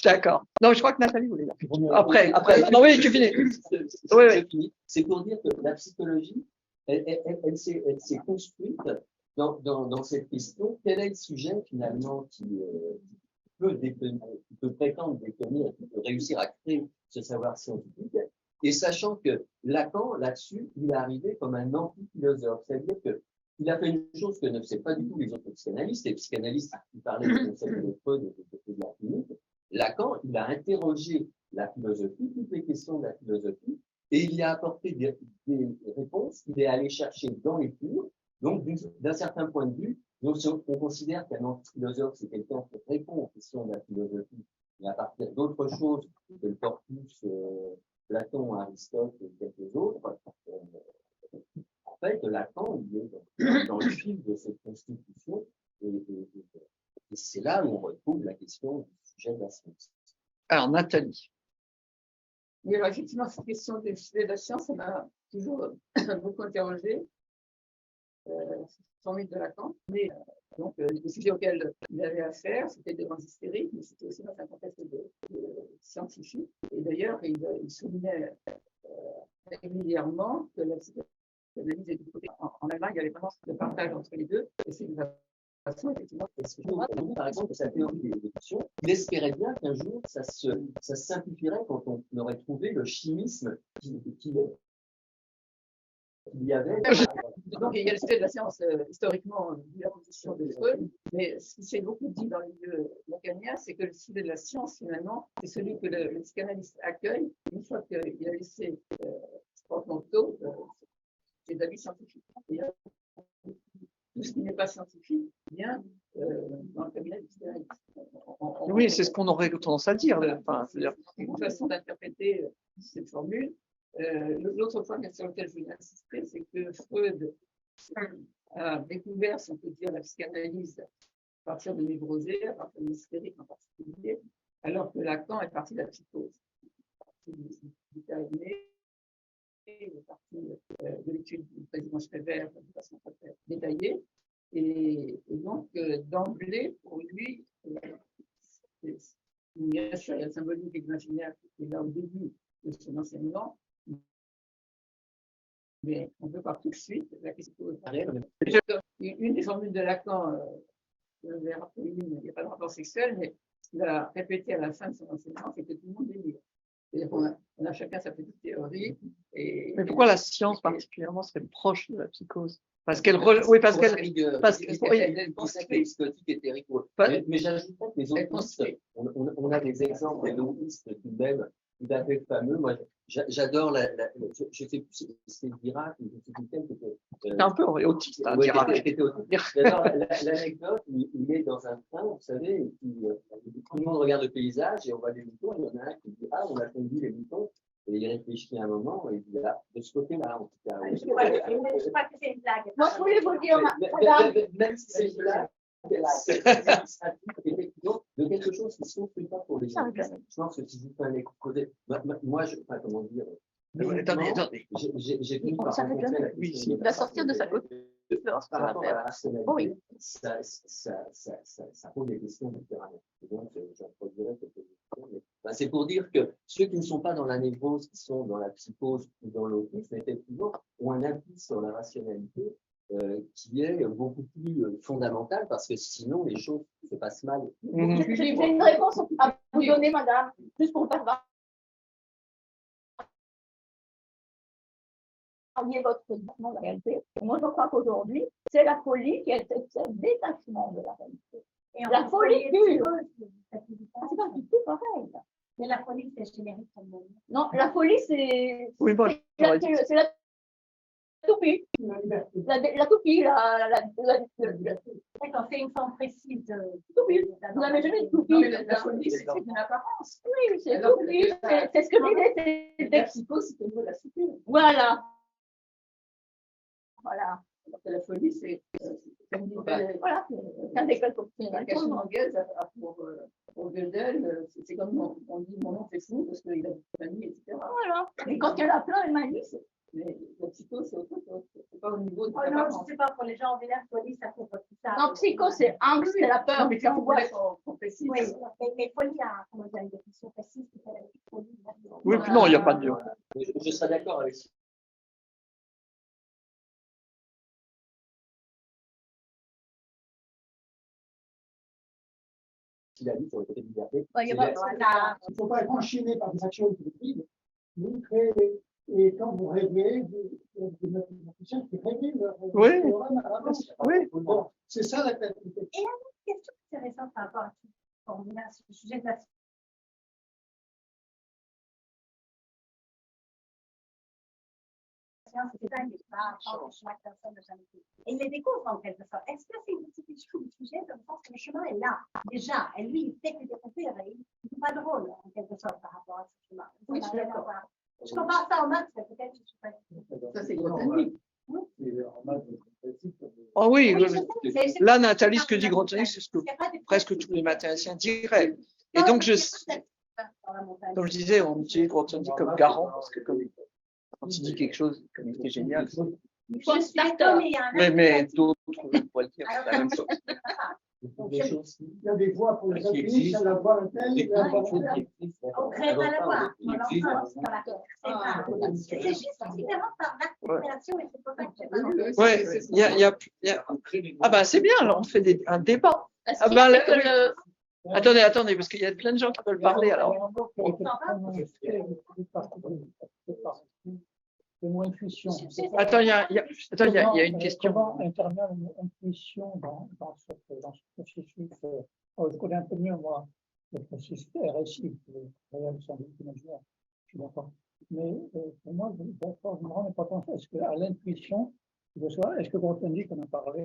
d'accord. Non, je crois que Nathalie voulait. Après. Non, oui, tu finis. Oui. C'est pour dire que la psychologie, elle s'est construite dans cette question. Quel est le sujet finalement qui peut prétendre détenir, qui peut réussir à créer ce savoir scientifique? Et sachant que Lacan, là-dessus, il est arrivé comme un anti-philosophe. C'est-à-dire qu'il a fait une chose que ne faisaient pas du tout les autres psychanalystes. Les psychanalystes qui parlaient du concept de Freud et de la clinique. Lacan, il a interrogé la philosophie, toutes les questions de la philosophie, et il y a apporté des réponses qu'il est allé chercher dans les cours. Donc, d'un certain point de vue, donc, si on considère qu'un anti-philosophe, c'est quelqu'un qui répond aux questions de la philosophie, et à partir d'autres choses que le corpus Platon, Aristote et quelques autres, fait, Lacan, il est dans le fil de cette constitution, et c'est là où on retrouve la question du sujet de la science. Alors, Nathalie. Oui, alors effectivement, cette question des sujets de la science, ça m'a toujours beaucoup interrogée. Sans mythe de Lacan. Mais donc, les sujets auxquels il avait affaire, c'était des grands hystériques, mais c'était aussi dans un contexte scientifique. Et d'ailleurs, il soulignait régulièrement que la psychanalyse était côté. En Allemagne, il y avait vraiment le partage entre les deux. Et c'est une façon, effectivement. On dit par exemple que sa théorie des évolutions, il espérait bien qu'un jour, ça se simplifierait quand on aurait trouvé le chimisme qu'il y avait. Donc, il y a le sujet de la science, historiquement, vu la position de Freud, mais ce qui s'est beaucoup dit dans le milieu lacanien, c'est que le sujet de la science, finalement, c'est celui que le psychanalyste accueille une fois qu'il a laissé porte-manteau ses avis scientifiques. Et tout ce qui n'est pas scientifique vient dans le cabinet du psychanalyste. Oui, c'est ce qu'on aurait tendance à dire. Enfin, c'est une façon d'interpréter cette formule. L'autre point sur lequel je voulais insister, c'est que Freud a découvert, si on peut dire, la psychanalyse à partir de névrosés, à partir de l'hystérique en particulier, alors que Lacan est parti de la psychose. Du cabinet, il est parti de l'étude du président Schreber de façon très détaillée. Et donc, d'emblée, pour lui, bien sûr, il y a le symbolique imaginaire qui est là au début de son enseignement, mais on peut voir tout de suite la question. Une des formules de Lacan, il n'y a pas de rapport sexuel, mais ce qu'il a répété à la fin de son enseignement, c'est que tout le monde est libre. C'est-à-dire qu'on a chacun sa petite théorie. Mais pourquoi la science particulièrement serait proche de la psychose? Parce qu'elle psychotique et théorique. Mais j'ajoute que les autistes, on a des exemples d'autistes tout de même, tout à fait fameux. Moi, j'adore je sais plus si c'est Dirac ou je sais plus quel. C'est un peu autiste, hein, Dirac. J'adore l'anecdote où il est dans un train, vous savez, et puis, tout le monde regarde le paysage et on voit des moutons, il y en a un qui dit ah, on a conduit les moutons. Et il réfléchit un moment et il dit là, de ce côté-là, en tout cas. Je crois que c'est une blague. Moi, je voulais vous dire, même si c'est une blague, c'est effectivement de quelque chose qui ne se construit pas pour les gens. Je pense que si vous faites un écouter, moi, comment dire, attendez. j'ai fini par rencontrer la question. il va sortir de sa copie. Par rapport à la rationalité, ça pose des questions différentes. Donc, j'introduirai quelques questions. C'est pour dire que ceux qui ne sont pas dans la névrose, qui sont dans la psychose ou dans l'autisme, effectivement, ont un appui sur la rationalité qui est beaucoup plus fondamental parce que sinon, les choses se passent mal. J'ai une réponse à vous donner, madame, juste pour pas voir. Votre détachement de la réalité. Moi, je crois qu'aujourd'hui, c'est la folie qui est ce détachement de la réalité. Et la folie pure. C'est pas du tout pareil. Mais la folie, c'est générique comme mot. Non, la folie, c'est. Oui, bon, c'est la toupie. La toupie, D'accord, c'est une forme précise de toupie. Vous n'avez jamais de toupie. La folie, c'est une apparence. Oui, c'est toupie. C'est ce que je disais. C'est La psychose, c'est de la stupide. Voilà. Voilà. Alors que la folie, c'est Voilà. C'est un école pour la cachette anglaise pour Gödel, c'est comme on dit mon oncle est fou parce qu'il a des familles, etc. Voilà. Et quand il y en a plein, elle malice. Mais la psychose, c'est autre chose. C'est pas au niveau de Oh non, je ne sais pas, pour les gens ordinaires, folie, ça couvre tout ça. Non, psycho, c'est angst, c'est la peur. Mais quand on voit qu'on précise. Oui, mais folie a une définition précise qui fait la folie. Oui, puis non, il n'y a pas de. Je serais d'accord avec ça. Il a dit sur le côté de liberté. Il ne faut pas être enchaîné par des actions positives. Vous créez, et quand vous rêvez, vous mathématiciens qui rêvez Oui. Oui. Bon, c'est ça la créativité. Et une question intéressante par rapport à ce sujet de la science, c'est ça, chaque personne n'a jamais fait. Et il les découvre en quelque sorte. Est-ce que c'est une typification du sujet dans le sens que le chemin est là, déjà, et lui, il sait qu'il est découvert, et il n'est pas drôle en quelque sorte par rapport à ce chemin. Oui, je suis d'accord. Je compare ça en maths, peut-être que je ne suis pas. Ça, c'est Grothendieck. Oui, mais en maths, Oh oui, Oui, oui, je sais, oui. c'est- Là, Nathalie, ce que dit Grothendieck, c'est ce que c'est pas du presque principe. tous les mathématiciens diraient. Et Non, donc, mais c'est pas dans la montagne. comme je disais, on utilise Grothendieck comme garant, parce que quand il dit quelque chose, comme il était génial. Je suis étonnée, il y a un Mais autre d'autres pourraient le dire, c'est la même chose. Donc, il y a des voies pour les alpinistes, il y a la voie interne, il y a la voie interne. On crée pas la voie. On l'emprunte dans la terre. C'est juste différent par l'articulation et c'est pour ça que c'est pas dans le- Ouais, il y a... Ah bah c'est bien, alors on fait un débat. Parce Ah qu'il y a bah, que le- Attendez, parce qu'il y a plein de gens qui veulent parler, alors. C'est mon intuition. Attends, il y a une question. Comment intervient l'intuition dans ce processus je connais un peu mieux, moi, le processus RSI, le réel scientifique imaginaire, je suis d'accord. Mais pour moi, je me rends importance. Est-ce qu'à l'intuition, est-ce que Grothendieck en a parlé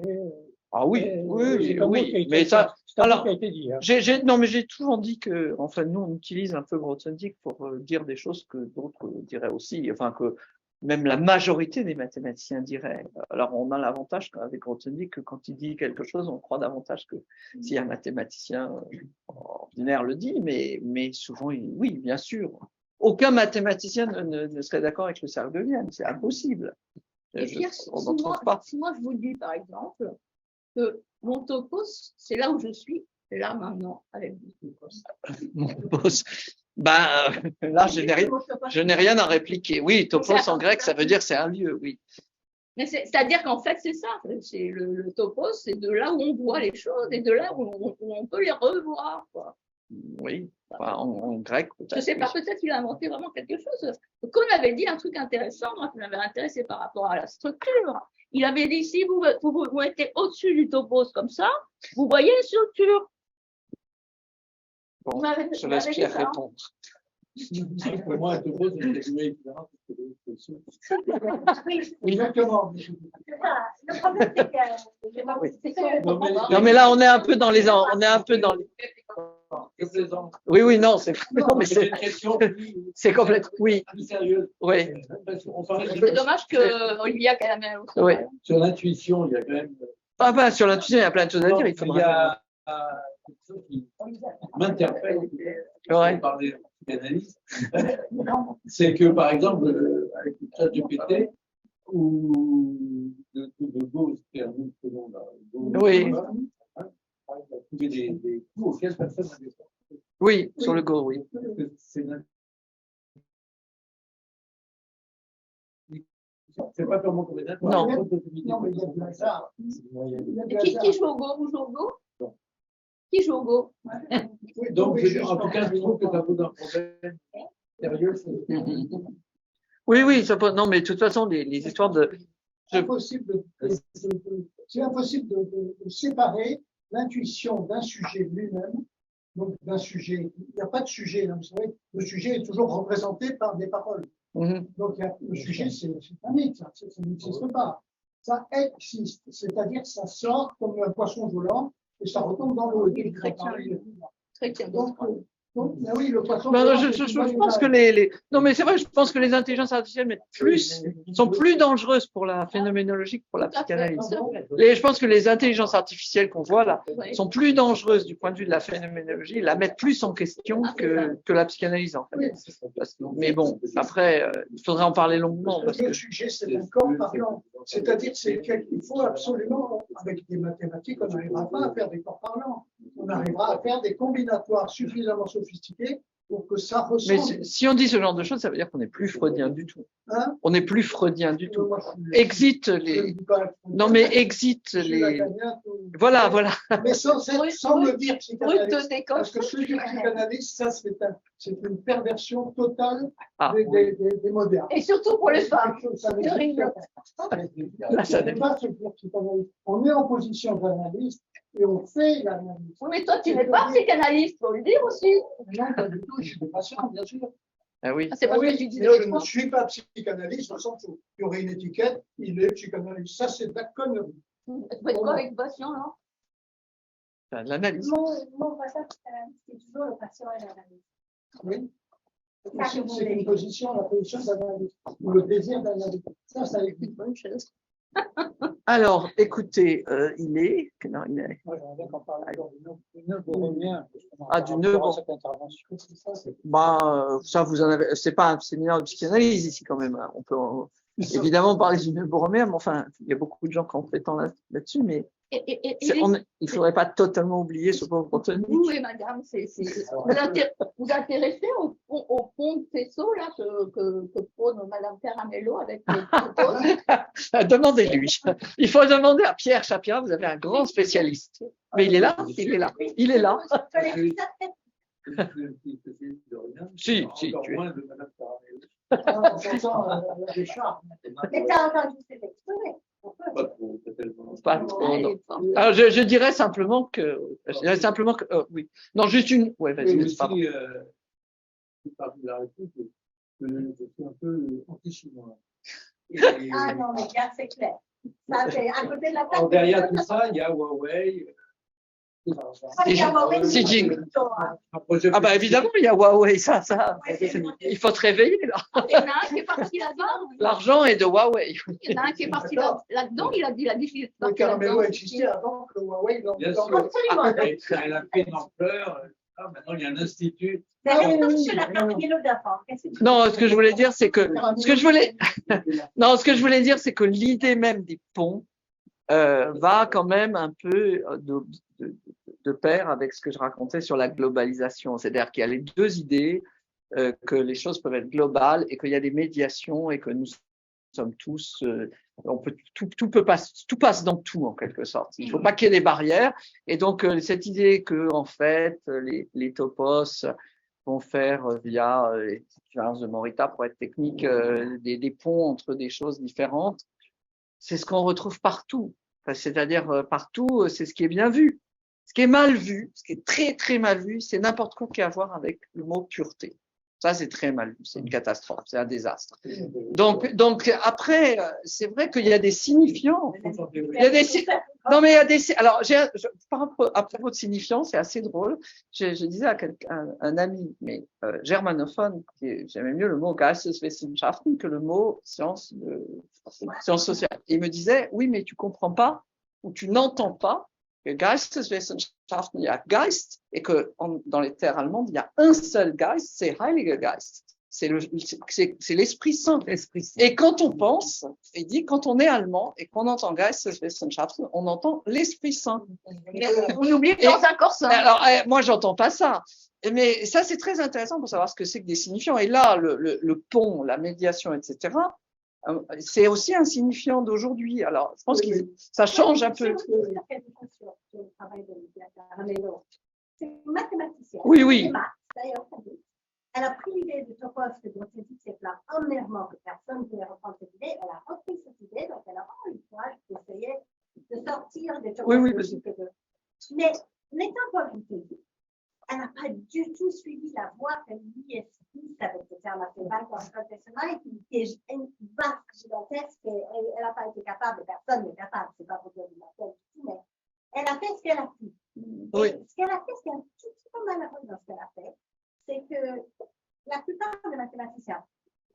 Ah oui, oui, c'est un mot qui a oui, été- mais ça, c'est un mot alors, qui a été dit. Hein. non, mais j'ai toujours dit que, enfin, nous, on utilise un peu Grothendieck pour dire des choses que d'autres diraient aussi, enfin, que même la majorité des mathématiciens diraient. Alors, on a l'avantage avec Grothendieck que quand il dit quelque chose, on croit davantage que si un mathématicien ordinaire le dit, mais souvent, oui, bien sûr. Aucun mathématicien ne serait d'accord avec le cercle de Vienne, c'est impossible. Et Pierre, On n'en trouve pas. si moi je vous dis par exemple que mon topos, c'est là où je suis, là maintenant, avec vous. Mon topos. Là, je n'ai rien à répliquer. Oui, topos en grec, ça veut dire c'est un lieu, oui. Mais c'est-à-dire qu'en fait, c'est ça. C'est le topos, c'est de là où on voit les choses et de là où on peut les revoir. Quoi. Oui, enfin, en grec, peut-être. Je sais pas, oui. peut-être qu'il a inventé vraiment quelque chose. Qu'on avait dit un truc intéressant, moi, qui m'avait intéressé par rapport à la structure. Il avait dit, si vous mettez au-dessus du topos comme ça, vous voyez une structure. Bon, m'avez- je laisse m'avez Pierre dit ça. répondre. Pour moi, un topo, c'est une catégorie différente que Oui, Exactement. c'est ça. Le problème, c'est que. Non, mais là, on est un peu dans les, Je plaisante. Oui, non, c'est, non, mais C'est une question c'est complètement, oui, plus sérieuse. oui, On parlait C'est dommage que Olivia Calamel aussi. oui. sur l'intuition, il y a quand même. Ah ben, sur l'intuition, il y a plein de choses à dire, il Il faudra. y a quelque chose qui m'interpelle. Ouais. On parlait de psychanalyse. C'est que, par exemple, avec le chat GPT, ou de Go, c'était un autre nom, là, Go, Oui. hein, il a trouvé des coups auxquels personne n'avait pensé. Oui, sur le Go, oui. C'est pas purement combinatoire. Non. Non, mais il y a du hasard. Il y a du Et qui hasard. joue au Go? Vous jouez au Go? Non. Qui joue au Go? Oui, Donc, mais en tout cas, je trouve que ça pose un problème sérieux. Oui, ça peut, non, mais de toute façon, les histoires de. C'est impossible de séparer l'intuition d'un sujet lui-même. Donc, d'un sujet, il n'y a pas de sujet. Hein, vous savez, le sujet est toujours représenté par des paroles. Mhm. Donc, le sujet, c'est un mythe, ça n'existe pas. Ça existe, c'est-à-dire que ça sort comme un poisson volant et ça retombe dans l'eau. Chrétien. Donc, ben oui, le poisson Non, volant, je pense que non, mais c'est vrai, je pense que les intelligences artificielles sont plus dangereuses pour la phénoménologie que pour la psychanalyse. Je pense que les intelligences artificielles qu'on voit là sont plus dangereuses du point de vue de la phénoménologie, la mettent plus en question que la psychanalyse en fait. Mais bon, après, il faudrait en parler longuement. Parce le que... sujet, c'est un corps parlant. C'est-à-dire qu'il faut absolument, avec des mathématiques, on n'arrivera pas à faire des corps parlants. On arrivera à faire des combinatoires suffisamment sophistiqués pour que ça Mais ressemble. si on dit ce genre de choses, ça veut dire qu'on n'est plus freudien du tout. Hein? On n'est plus freudien du tout. Moi, je Exit je ne les. dis pas- Non, mais exit je suis les. lacanien, tout- Voilà. Mais sans me dire psychanalyste. Brut d'école. Parce que ce que je psychanalyste, ça, c'est une perversion totale Ah, des modernes. Et surtout pour les femmes. Ça n'existe pas. Là, ça On ne peut pas se dire psychanalyste. On est en position d'analyste et on fait l'analyse. Oui, mais toi, tu n'es pas psychanalyste, faut le dire aussi. Non, pas du tout, je suis patient, bien sûr. Ah oui. Ah, c'est pas Ah ce que oui, tu disais mais l'autre je ne fois. suis pas psychanalyste, au sens où il y aurait une étiquette, il est psychanalyste. Ça, c'est de la connerie. Tu fais quoi avec le patient, là? L'analyse. Mon passage, c'est toujours le patient et l'analyse. Oui. C'est ça que vous C'est voulez. une position, la position d'analyste, ou le désir d'analyse. Ça existe. Bonne chose. Alors, écoutez, il est. Non, il est. Moi, j'aimerais bien qu'on parle encore du nœud borromien. Ah, du nœud borromien. Cette intervention, c'est ça, c'est Ça, vous en avez. C'est pas un séminaire de psychanalyse ici, quand même. On peut évidemment parler du nœud borromien, mais enfin, il y a beaucoup de gens qui ont prétend là-dessus, mais il faudrait pas totalement oublier ce pauvre botanique. Oui, madame, vous intéressez au fond de faisceau là, que prône madame Caramello avec les photos. Demandez-lui. Il faut demander à Pierre Chapia, vous avez un grand spécialiste. Mais il est là, il est là, il est là. Si, tu es. moins de Madame Caramello. Des charmes. Mais t'as entendu cet extrait. Pas trop, non. Alors, je dirais simplement que, oui. Non, juste une. Ouais, vas-y. Oui, aussi, par la République, je suis un peu anti-chinois. Ah non, mais gars, c'est clair. Ça, c'est à côté de la table. Derrière tout ça, il y a Huawei. Xi Jinping. Ah bah évidemment, il y a Huawei, ça. Il faut te réveiller là. Il y en a un qui est parti là-dedans. L'argent est de Huawei. Il y en a un qui est parti là-dedans, il a dit qu'il est parti Caramello là-dedans. existait avant que Huawei l'en Bien sûr. Elle a pris une ampleur. Maintenant, il y a un institut. Mais restons sur la Caramello d'avant. Non, ce que je voulais dire, c'est que ce que je voulais dire, c'est que l'idée même des ponts va quand même un peu de pair avec ce que je racontais sur la globalisation. C'est-à-dire qu'il y a les deux idées, que les choses peuvent être globales et qu'il y a des médiations et que nous sommes tous, tout passe dans tout en quelque sorte. Il ne faut pas qu'il y ait des barrières. Et donc cette idée que en fait les topos vont faire via les expériences de Morita pour être technique des ponts entre des choses différentes, c'est ce qu'on retrouve partout. Enfin, c'est-à-dire partout, c'est ce qui est bien vu. Ce qui est mal vu, ce qui est très très mal vu, c'est n'importe quoi qui a à voir avec le mot pureté. Ça, c'est très mal vu, c'est une catastrophe, c'est un désastre. Donc après, c'est vrai qu'il y a des signifiants. Il y a des, non mais il y a des. Alors, à propos de signifiants, c'est assez drôle. Je disais à un ami, mais germanophone, j'aimais mieux le mot Geisteswissenschaften que le mot science sociale. Il me disait, oui, mais tu comprends pas ou tu n'entends pas que Geisteswissenschaften, il y a Geist, et que dans les terres allemandes, il y a un seul Geist, c'est Heiliger Geist. C'est l'Esprit Saint. Et quand on pense, il dit, quand on est allemand et qu'on entend Geisteswissenschaften, on entend l'Esprit Saint. On oublie que dans un corps sain. Alors, moi, j'entends pas ça. Mais ça, c'est très intéressant pour savoir ce que c'est que des signifiants. Et là, le pont, la médiation, etc., c'est aussi un signifiant d'aujourd'hui. Alors, je pense que ça change un peu. C'est une mathématicienne. Oui. D'ailleurs, elle a pris l'idée de Topos que Grothendieck s'effleure amèrement que personne ne voulait reprendre cette idée. Elle a repris cette idée, donc elle a vraiment eu le courage d'essayer de sortir des Topos. Mais n'étant pas Grothendieck, elle n'a pas du tout suivi la voie que l'ISI, avec le terme assez vague professionnel, qui est une vaste gigantesque, elle n'a pas été capable, personne n'est capable, c'est pas pour dire du matin, mais elle a fait ce qu'elle a pu. Oui. Et ce qu'elle a fait, ce qui est un tout petit peu malheureux dans ce qu'elle a fait, c'est que la plupart des mathématiciens,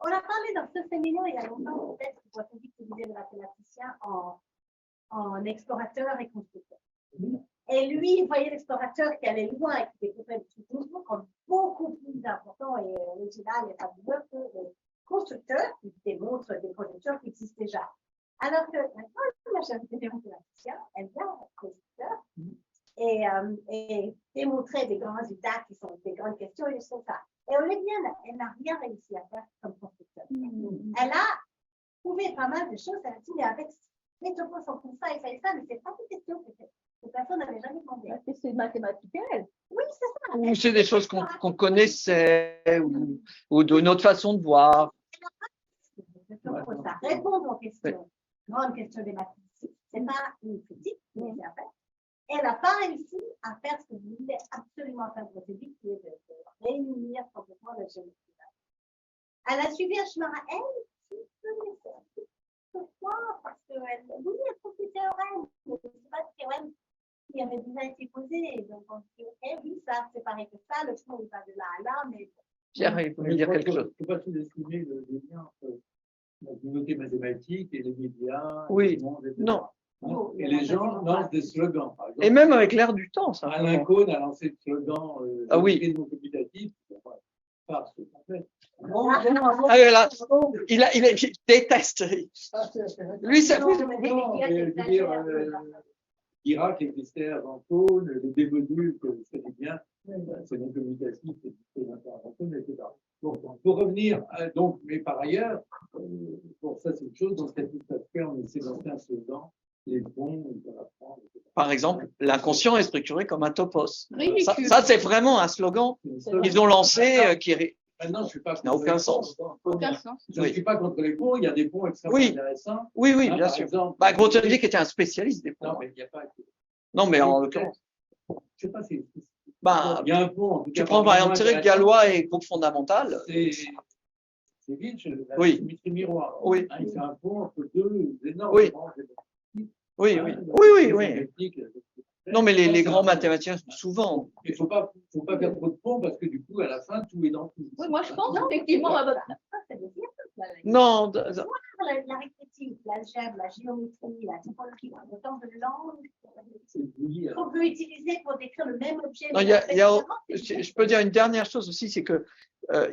on a parlé dans ce séminaire il y a longtemps, peut-être que Grothendieck utilisait les mathématiciens en explorateur et constructeur. Et lui, il voyait l'explorateur qui allait loin et qui découvrait des trucs nouveaux comme beaucoup plus important et original et fabuleux que le constructeur qui démontre des projecteurs qui existent déjà. Alors que maintenant, la charité des mathématiciens, elle vient être constructeur et démontrer des grands résultats qui sont des grandes questions et des choses comme ça. Et Olivier, elle n'a rien réussi à faire comme constructeur. Elle a trouvé pas mal de choses, elle a dit, mais avec les topos sont comme ça et ça et ça, mais c'est pas des questions que personne n'avait jamais demandé. C'est une mathématique, elle. Oui, c'est ça. Ou c'est des choses qu'on connaissait, ou d'une autre façon de voir. Ça répond aux questions. Grande question des mathématiques. C'est pas une critique, mais c'est à faire. Elle n'a pas réussi à faire ce que vous voulez absolument faire pour Grothendieck, qui est de réunir complètement la géométrie. Elle a suivi un chemin à elle, pourquoi? Parce qu'elle, oui, elle trouve des théorèmes, mais ce n'est pas des théorèmes qui avaient déjà été posés. Donc, on dit, ok, oui, ça, c'est pareil que ça, le fond, il va de là à là, mais. Pierre, il faut me dire quelque chose. Il ne faut pas sous-estimer le lien entre la communauté mathématique et les médias. Oui. le monde, etc. Non. Non. Et les gens lancent des slogans. Par exemple, Et même avec l'air du temps, ça. Alain Cohn a lancé le slogan Ah oui. de commutatif. Farce complète. Ah, là, il déteste. Lui, ça Non, je veux dire, Dirac existait avant Cohn, les démodules que vous savez bien, c'est non commutatif, c'est des interventions, etc. Bon, pour revenir, donc, mais par ailleurs, bon, ça c'est une chose, dans cette fait, on essaie d'entrer un slogan, les bons, on va apprendre, etc. Par exemple, l'inconscient est structuré comme un topos. Ridicule. Ça c'est vraiment un slogan qu'ils ont lancé qui Maintenant, je ne suis pas n'a aucun sens. Aucun sens. Je ne suis pas contre les ponts, il y a des ponts extrêmement Oui. intéressants. Oui, oui, Hein, bien par sûr. exemple, Bah, Grothendieck était un spécialiste des non, ponts. mais il n'y a pas. Non, mais en l'occurrence. Je sais pas si. Bah, Il y a un pont. En tout tu cas, prends par exemple vraiment Thierry Gallois et groupe fondamental. C'est vite, Oui. Dimitri Miroir. Oui. Hein, il fait un pont entre deux énormes. Oui. Oui, Hein, oui. Oui. techniques, Non, mais les c'est grands un- mathématiciens, souvent. Il ne faut pas faire trop de ponts parce que du coup, à la fin, tout est dans tout. Oui, moi je pense effectivement à votre. Non, L'arithmétique, l'algèbre, la géométrie, la typologie, autant de langues C'est bouilli, qu'on peut utiliser pour décrire le même objet. non, je peux dire une dernière chose aussi, c'est que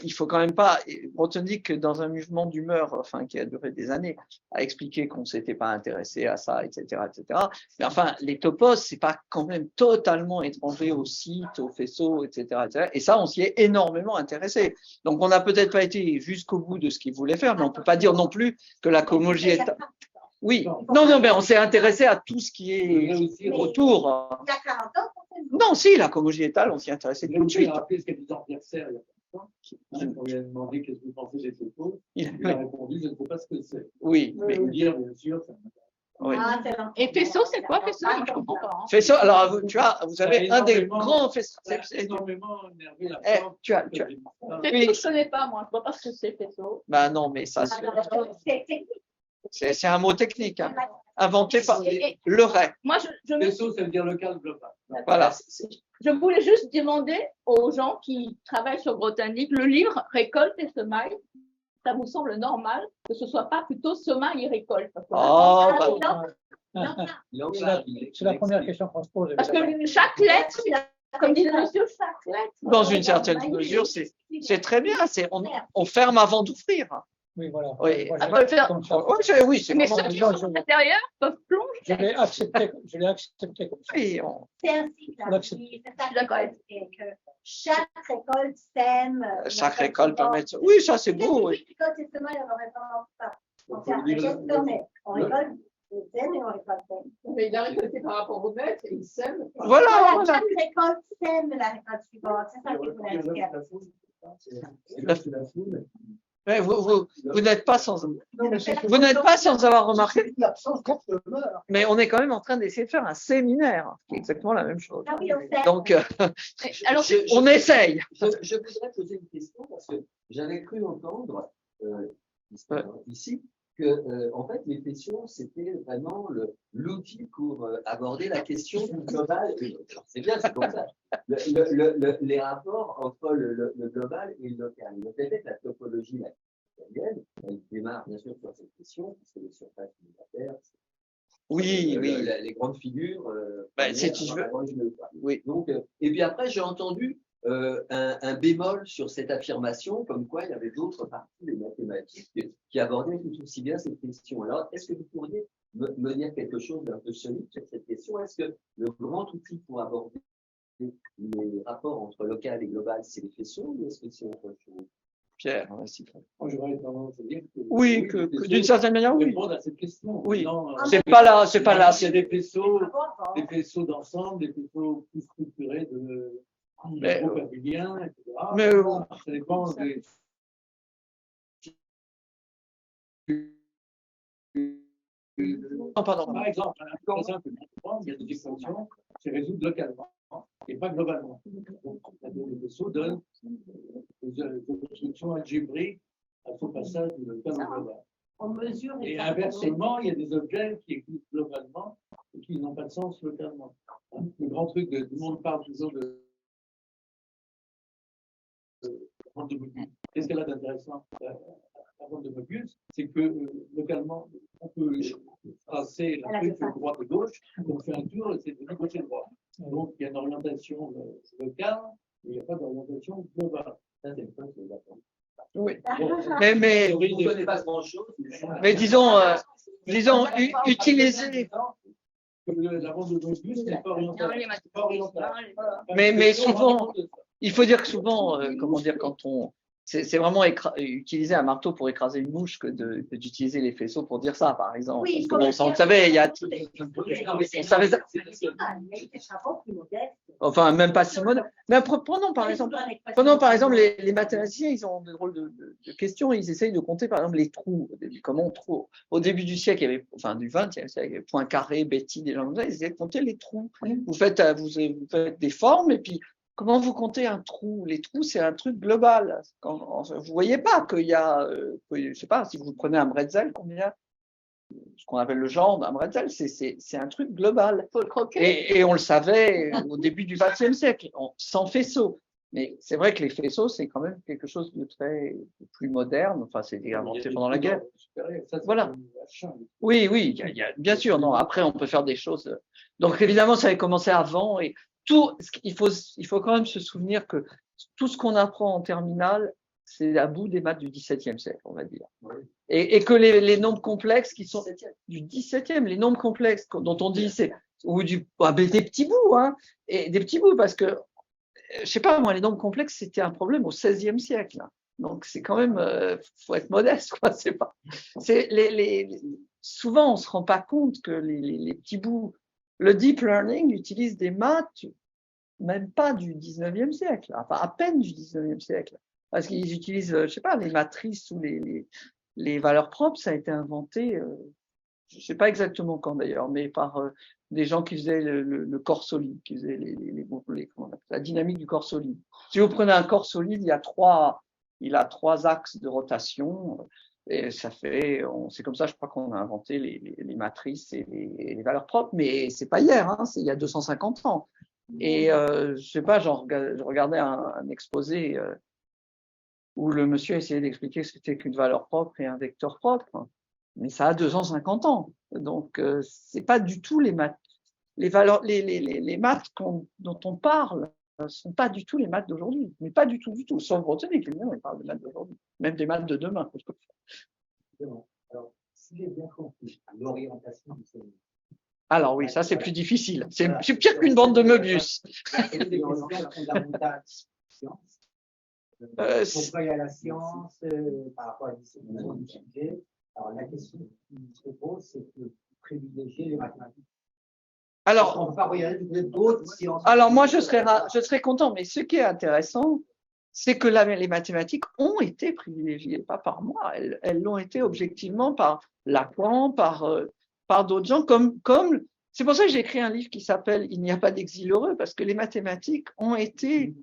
il faut quand même pas. Grothendieck, dans un mouvement d'humeur, enfin qui a duré des années, a expliqué qu'on s'était pas intéressé à ça, etc., etc. Mais enfin, les topos, c'est pas quand même totalement étranger aux sites, aux faisceaux, etc., etc. Et ça, on s'y est énormément intéressé. Donc, on n'a peut-être pas été jusqu'au bout de ce qu'il voulait faire, mais on peut pas dire non plus que la cohomologie est. Oui, non, mais on s'est intéressé à tout ce qui est autour. Il y a 40 ans, Non, si, la cohomologie étale, on s'y intéressait tout de suite. rappelé ce qu'a dit Jean-Pierre Serre il y a pas longtemps. On lui a demandé qu'est-ce que vous pensez des photos. Il a répondu, je ne sais pas ce que c'est. Oui, Je vais vous dire, bien sûr, ça oui. Et faisceau, c'est quoi faisceau? Je comprends pas. hein. Faisceau, alors vous avez un des énormément- grands faisceaux. ça a énormément énervé la Eh, France. tu as. Faisceau, Oui. je connais pas, moi. Je vois pas ce que c'est faisceau. Ben non, mais ça, c'est un mot technique, hein, inventé par Leray. Moi, Faisceau, ça veut dire local global. Voilà. je voulais juste demander aux gens qui travaillent sur Grothendieck, le livre Récolte et semaille, ça vous semble normal que ce soit pas plutôt semaille et récolte? Parce que, C'est la première question qu'on se pose. parce que chaque lettre, comme dit le monsieur, chaque lettre. Dans une certaine mesure, c'est très bien. On ferme avant d'ouvrir. Oui, voilà. Oui. Moi, Après, faire- comme ça. Oui, c'est Mais vraiment. ceux qui sont à l'intérieur peuvent plonger. Je l'ai accepté comme ça. Oui, c'est ainsi que la L'accepte. vie, c'est ça D'accord. et que chaque récolte sème. chaque récolte permet de. Oui, ça c'est beau. Oui. Récolte et semaille, on n'aurait pas ça. On fait un dire- geste, mais on récolte le sème et on récolte le sème. Mais il a récolté par rapport au maître et il sème. Voilà, voilà. Chaque récolte sème la récolte suivante. C'est ça qu'il faut expliquer. C'est la foule. Mais vous n'êtes pas sans avoir remarqué. L'absence d'entrepreneur. Mais on est quand même en train d'essayer de faire un séminaire, qui est exactement la même chose. Ah oui, on sait. Donc, Alors, on essaye. Je voudrais poser une question parce que j'avais cru entendre ici que en fait les questions c'était vraiment l'outil pour aborder la question globale. C'est bien, c'est comme ça. Les rapports entre le global et le local. Donc peut-être la topologie italienne, elle démarre bien sûr sur cette question puisque les surfaces de la Terre. Oui, oui. Les grandes figures. Ben, si tu veux. Oui. Donc, et puis après, j'ai entendu un bémol sur cette affirmation, comme quoi il y avait d'autres parties des mathématiques qui abordaient tout aussi bien cette question. Alors, est-ce que vous pourriez me dire quelque chose d'un peu solide sur cette question? Est-ce que le grand outil pour aborder les rapports entre local et global, c'est les faisceaux, ou est-ce que c'est autre chose? Pierre, vas-y. Moi, j'aurais tendance à dire que. Oui, que d'une certaine manière, oui. Répondre à cette question. Oui. Non, C'est pas là, c'est pas là. Il y a des faisceaux d'ensemble, des faisceaux plus structurés de groupes abéliens, etc. Mais ça dépend des. non, pardon. Par exemple, un simple, il y a des extensions qui se résoudent localement et pas globalement. Donc, les vaisseaux donnent des constructions algébriques à son passage du local au global. On mesure Et inversement, il y a des objets qui existent globalement et qui n'ont pas de sens localement. Le grand truc, tout le monde parle toujours de. Qu'est-ce qu'elle a d'intéressant la bande de Möbius, c'est que localement, on peut tracer la truc de droite et gauche, on fait un tour et c'est devenu gauche et droite. Donc il y a une orientation locale, mais il n'y a pas d'orientation globale. Ça, c'est le point que j'apprends. Oui. Bon, Mais, On ne connaît pas grand-chose. mais disons, utiliser. La bande de Möbius n'est pas orientale. Non, les mathématiques, Mais souvent, il faut dire que souvent, comment dire, quand on. C'est vraiment utiliser un marteau pour écraser une mouche que d'utiliser les faisceaux pour dire ça, par exemple. Oui, Parce que bon, ça, on le savait, il y a. On savait ça. Enfin, même pas si moderne. Mais prenons par exemple les mathématiciens, ils ont des drôles de questions, ils essayent de compter par exemple les trous. Comment on trouve au début du siècle, il y avait, enfin du XXe siècle, il y avait Poincaré, Betti, des gens comme ça, ils essayaient de compter les trous. Vous faites des formes et puis comment vous comptez un trou? Les trous, c'est un truc global. Vous voyez pas qu'il y a, je sais pas, si vous prenez un bretzel, combien, ce qu'on appelle le genre d'un bretzel, c'est un truc global. Faut le croquer. Et on le savait au début du XXe siècle, sans faisceaux. Mais c'est vrai que les faisceaux, c'est quand même quelque chose de très plus moderne. Enfin, c'était inventé pendant la guerre. Voilà. Oui, bien sûr. Non, après, on peut faire des choses. Donc, évidemment, ça avait commencé avant. Et il faut quand même se souvenir que tout ce qu'on apprend en terminale, c'est à bout des maths du XVIIe siècle, on va dire. Et que les nombres complexes qui sont du XVIIe, les nombres complexes dont on dit des petits bouts, hein, et des petits bouts, parce que je sais pas moi, les nombres complexes c'était un problème au XVIe siècle. Hein. Donc c'est quand même, faut être modeste, quoi. Souvent on se rend pas compte que les petits bouts. Le deep learning utilise des maths, même pas du 19e siècle, enfin à peine du 19e siècle. Parce qu'ils utilisent, je sais pas, les matrices ou les valeurs propres, ça a été inventé, je sais pas exactement quand d'ailleurs, mais par des gens qui faisaient le corps solide, qui faisaient la dynamique du corps solide. Si vous prenez un corps solide, il a trois axes de rotation. Et c'est comme ça, je crois qu'on a inventé les matrices et les valeurs propres, mais c'est pas hier, hein, c'est il y a 250 ans. Et je sais pas, je regardais un exposé où le monsieur essayait d'expliquer ce que c'était qu'une valeur propre et un vecteur propre, mais ça a 250 ans. Donc c'est pas du tout les maths. Les valeurs, les maths dont on parle sont pas du tout les maths d'aujourd'hui, mais pas du tout, Sauf Grothendieck, lui-même, il parle des maths d'aujourd'hui, même des maths de demain. Alors, si j'ai bien compris, l'orientation du séminaire. Alors oui, ça c'est plus difficile. C'est pire qu'une bande de Möbius. Pourquoi il y a la science par rapport à la discipline du sujet? Alors la question qui se pose, c'est de privilégier les mathématiques. Alors, on ne peut pas regarder d'autres sciences. Alors moi je serais content, mais ce qui est intéressant, c'est que les mathématiques ont été privilégiées, pas par moi, elles l'ont été objectivement par Lacan, par d'autres gens, comme c'est pour ça que j'ai écrit un livre qui s'appelle Il n'y a pas d'exil heureux, parce que les mathématiques ont été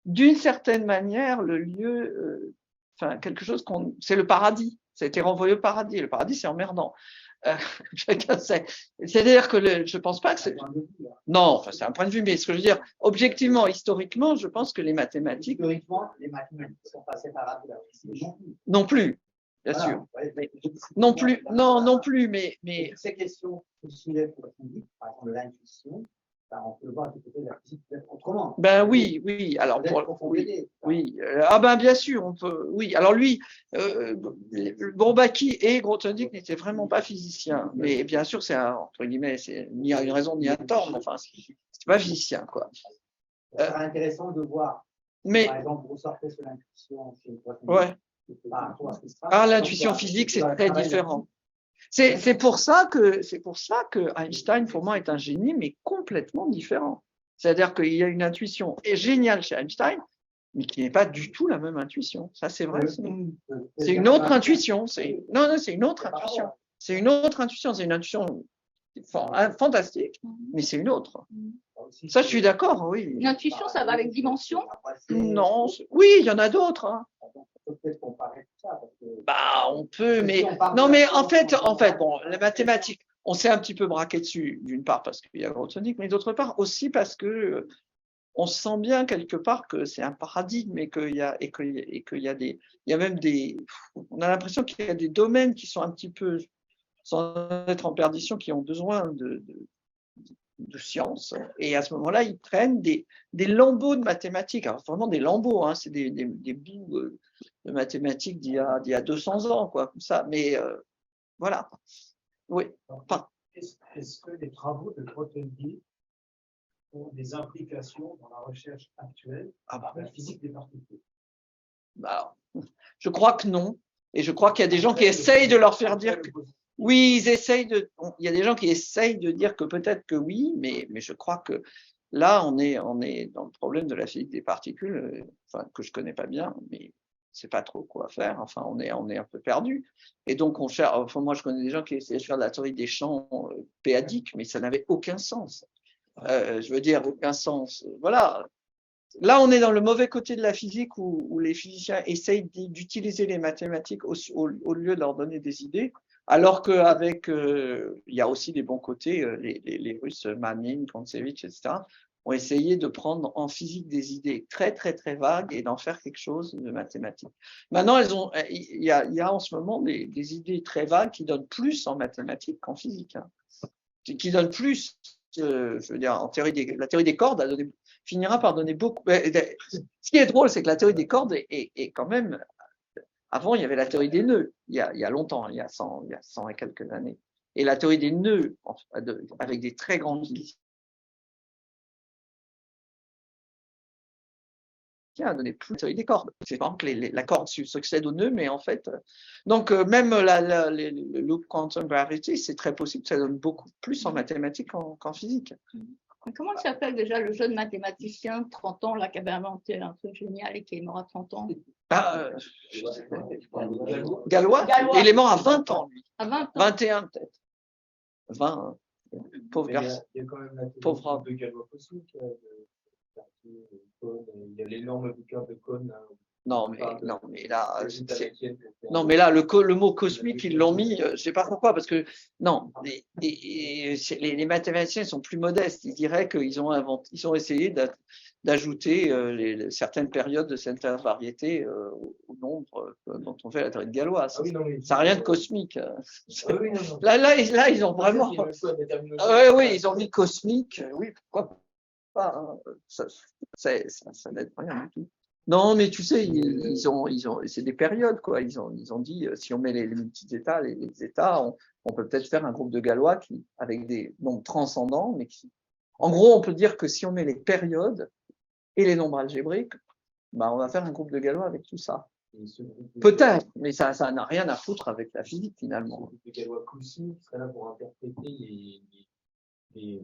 d'une certaine manière le lieu, quelque chose c'est le paradis, ça a été renvoyé au paradis, le paradis c'est emmerdant. Chacun sait. C'est-à-dire que je pense pas que c'est. Non, c'est un point de vue, mais ce que je veux dire, objectivement, historiquement, je pense que les mathématiques. Historiquement, les mathématiques ne sont pas séparées de la physique. Non plus, bien sûr. Non plus, mais. Ces questions que soulèvent pour par exemple l'intuition, on peut le voir du côté de la physique autrement. Ben oui. Alors oui. Bien sûr, on peut. Oui. Alors lui, Bourbaki et Grothendieck n'étaient vraiment pas physiciens, mais bien sûr, entre guillemets, c'est ni une raison ni un tort, mais enfin, c'est pas physicien, quoi. C'est intéressant de voir. Par exemple, vous sortez sur l'intuition chez Grothendieck. Ouais. L'intuition physique, c'est très différent. C'est pour ça que Einstein, pour moi, est un génie, mais complètement différent. C'est-à-dire qu'il y a une intuition géniale chez Einstein, mais qui n'est pas du tout la même intuition. Ça, c'est vrai. C'est une autre intuition. C'est une autre intuition. C'est une autre intuition. C'est une intuition fantastique, mais c'est une autre. Ça, je suis d'accord, oui. Une intuition, ça va avec dimension? Non, oui, il y en a d'autres. Hein. Peut-être comparer tout ça. On peut, mais en fait, la mathématique, on s'est un petit peu braqué dessus, d'une part parce qu'il y a Grothendieck, mais d'autre part aussi parce que on sent bien quelque part que c'est un paradigme et qu'il y a il y a même on a l'impression qu'il y a des domaines qui sont un petit peu, sans être en perdition, qui ont besoin de science. Et à ce moment-là, ils prennent des lambeaux de mathématiques. Alors vraiment des lambeaux, hein, c'est des bouts de mathématiques d'il y a 200 ans, quoi, comme ça. Mais voilà. Oui. Enfin, est-ce que les travaux de Grothendieck ont des implications dans la recherche actuelle de la physique des particules? Bah, je crois que non. Et je crois qu'il y a des gens qui essayent de leur faire dire que oui, il y a des gens qui essayent de dire que peut-être que oui, mais je crois que là, on est dans le problème de la physique des particules, enfin, que je connais pas bien, mais c'est pas trop quoi faire. Enfin, on est un peu perdu. Et donc, on cherche, enfin, moi, je connais des gens qui essaient de faire de la théorie des champs p-adiques, mais ça n'avait aucun sens. Je veux dire, aucun sens. Voilà. Là, on est dans le mauvais côté de la physique où les physiciens essayent d'utiliser les mathématiques au lieu de leur donner des idées, alors qu'avec, il y a aussi des bons côtés, les Russes, Manin, Kontsevich, etc., ont essayé de prendre en physique des idées très, très, très vagues et d'en faire quelque chose de mathématique. Maintenant, il y a en ce moment des idées très vagues qui donnent plus en mathématiques qu'en physique, hein, qui donnent plus, je veux dire, en la théorie des cordes finira par donner beaucoup. Ce qui est drôle, c'est que la théorie des cordes est quand même. Avant, il y avait la théorie des nœuds, il y a longtemps, il y a 100 et quelques années. Et la théorie des nœuds, avec des très grandes physiciens, a donné plus la théorie des cordes. C'est vraiment que la corde succède au nœud, mais en fait. Donc, même le loop quantum gravity, c'est très possible que ça donne beaucoup plus en mathématiques qu'en physique. Comment il s'appelle déjà le jeune mathématicien, 30 ans, là, qui avait inventé un truc génial et qui est mort à 30 ans? Galois. Il est mort à 20 ans, lui. À 20 ans. 21 peut-être. 20, pauvre garçon. Il y a quand même la pauvre homme. de Galois cosmique. Il y a l'énorme bouquin de Kohn. Non, mais là, le mot cosmique, ils l'ont mis, je sais pas pourquoi, parce que, non, les mathématiciens sont plus modestes. Ils diraient qu'ils ont essayé d'ajouter certaines périodes de cette variété au nombre dont on fait la théorie de Galois. Ça n'a rien de cosmique. Là, ils ont vraiment. Oui, ils ont mis cosmique. Oui, pourquoi pas, hein. Ça n'aide rien du tout. Non, mais tu sais, c'est des périodes, quoi. Ils ont dit, si on met les multi-états, les états, on peut peut-être faire un groupe de Galois avec des nombres transcendants, mais en gros, on peut dire que si on met les périodes et les nombres algébriques, on va faire un groupe de Galois avec tout ça. Peut-être, mais ça n'a rien à foutre avec la physique, finalement. Le Galois cosmique serait là pour interpréter les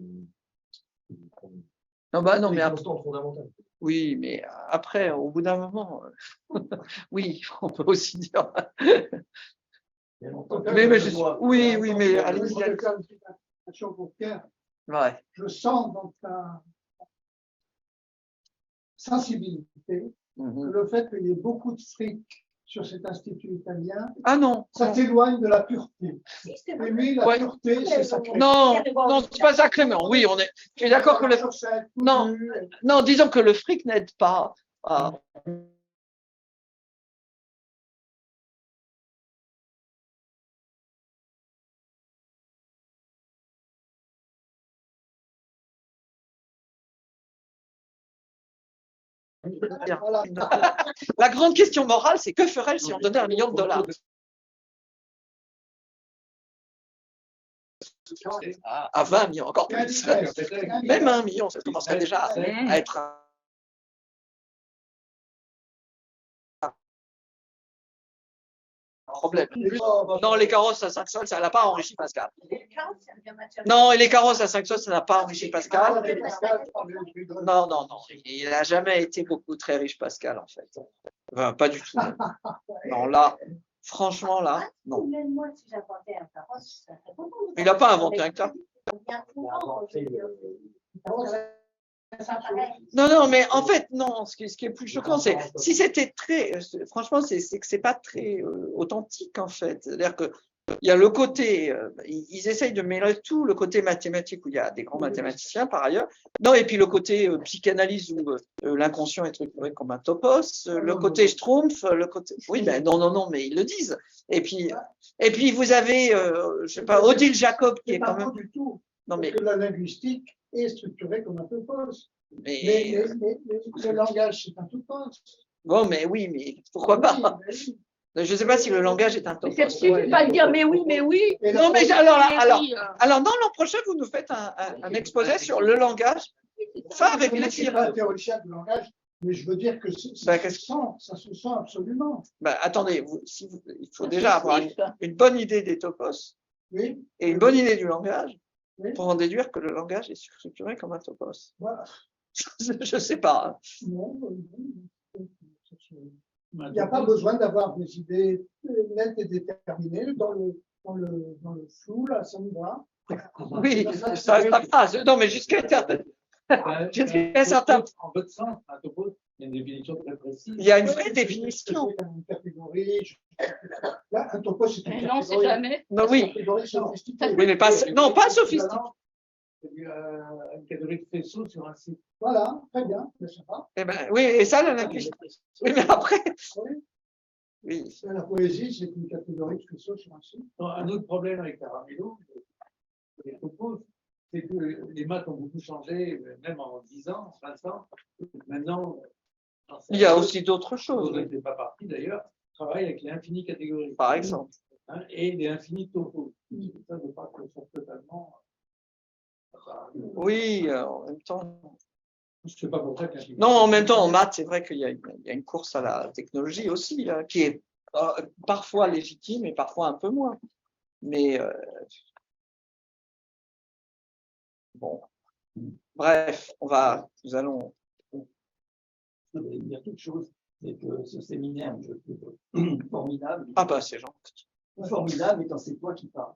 non, mais constantes fondamentales. Oui, mais après, au bout d'un moment, oui, on peut aussi dire. Oui, mais allez-y. Ouais. Je sens dans ta sensibilité le fait qu'il y ait beaucoup de fric sur cet institut italien. Ah non. Ça t'éloigne de la pureté. Et lui, la pureté, c'est sacré. Non, c'est pas sacré, mais oui, je suis d'accord que non, disons que le fric n'aide pas à. La grande question morale, c'est que ferait-elle si on donnait $1 million? À 20 millions, encore plus. Même 1 million, ça commencerait déjà à être un problème. Non, les carrosses à 5 sols, ça n'a pas enrichi Pascal. Non, et les carrosses à 5 sols, ça n'a pas enrichi Pascal. Non. Il n'a jamais été beaucoup très riche, Pascal, en fait. Enfin, pas du tout. Non, là, franchement, là, non. Il n'a pas inventé un carrosse. Non, mais en fait, non, ce qui est plus choquant, c'est si c'était franchement, c'est que c'est pas très authentique, en fait. C'est-à-dire que il y a le côté, ils essayent de mêler tout, le côté mathématique où il y a des grands mathématiciens par ailleurs, non, et puis le côté psychanalyse où l'inconscient est structuré comme un topos, le côté Schtroumpf, le côté, oui, ben non, mais ils le disent. Et puis vous avez, je sais pas, Odile Jacob qui est quand même. Du tout. Non mais. Parce que la linguistique est structurée comme un topos. Mais le langage, c'est un topos. Bon, mais oui, mais pourquoi pas? Je ne sais pas si le langage est un topos. Il suffit pas de dire mais oui, mais oui. Non, mais alors non, l'an prochain, vous nous faites un exposé sur le langage. Ça, avec Je ne suis plaisir. pas un théoricien du langage, mais je veux dire que ça se sent absolument. Attendez, il faut déjà avoir une bonne idée des topos et une bonne idée du langage pour en déduire que le langage est structuré comme un topos. Voilà. Je ne sais pas. Non, il n'y a pas besoin d'avoir des idées nettes et déterminées dans le flou, là, ça me va. Oui, ça passe. Non, mais jusqu'à un certain. En votre sens, un topos, il y a une définition très précise. Il y a une vraie définition. Une catégorie. Là, un topos, c'est une Non, c'est catégorie. jamais. Non, oui. Catégorie sophistiquée. Oui, mais pas sophistiqué. Une catégorie de faisceau sur un site. Voilà, très bien, mais ça va. Eh ben, oui, et ça, la linguistique. Oui, mais après. Oui. La poésie, c'est une catégorie de faisceaux sur un site. Un autre problème avec Caramello, les topos, c'est que les maths ont beaucoup changé, même en 10 ans, 20 ans. Maintenant, il y a aussi d'autres choses. Vous n'êtes pas parti d'ailleurs, travaille avec les infinies catégories. Par exemple. Et les infinis topos. Ça, je crois que sont totalement. Oui, en même temps. Je ne sais pas pourquoi. Non, en même temps, en maths, c'est vrai qu'il y a une course à la technologie aussi, là, qui est parfois légitime et parfois un peu moins. Mais bon, bref, nous allons. Je voudrais dire quelque chose, c'est que ce séminaire, je trouve formidable. Ah bah c'est gentil. Formidable, mais quand c'est toi qui parles.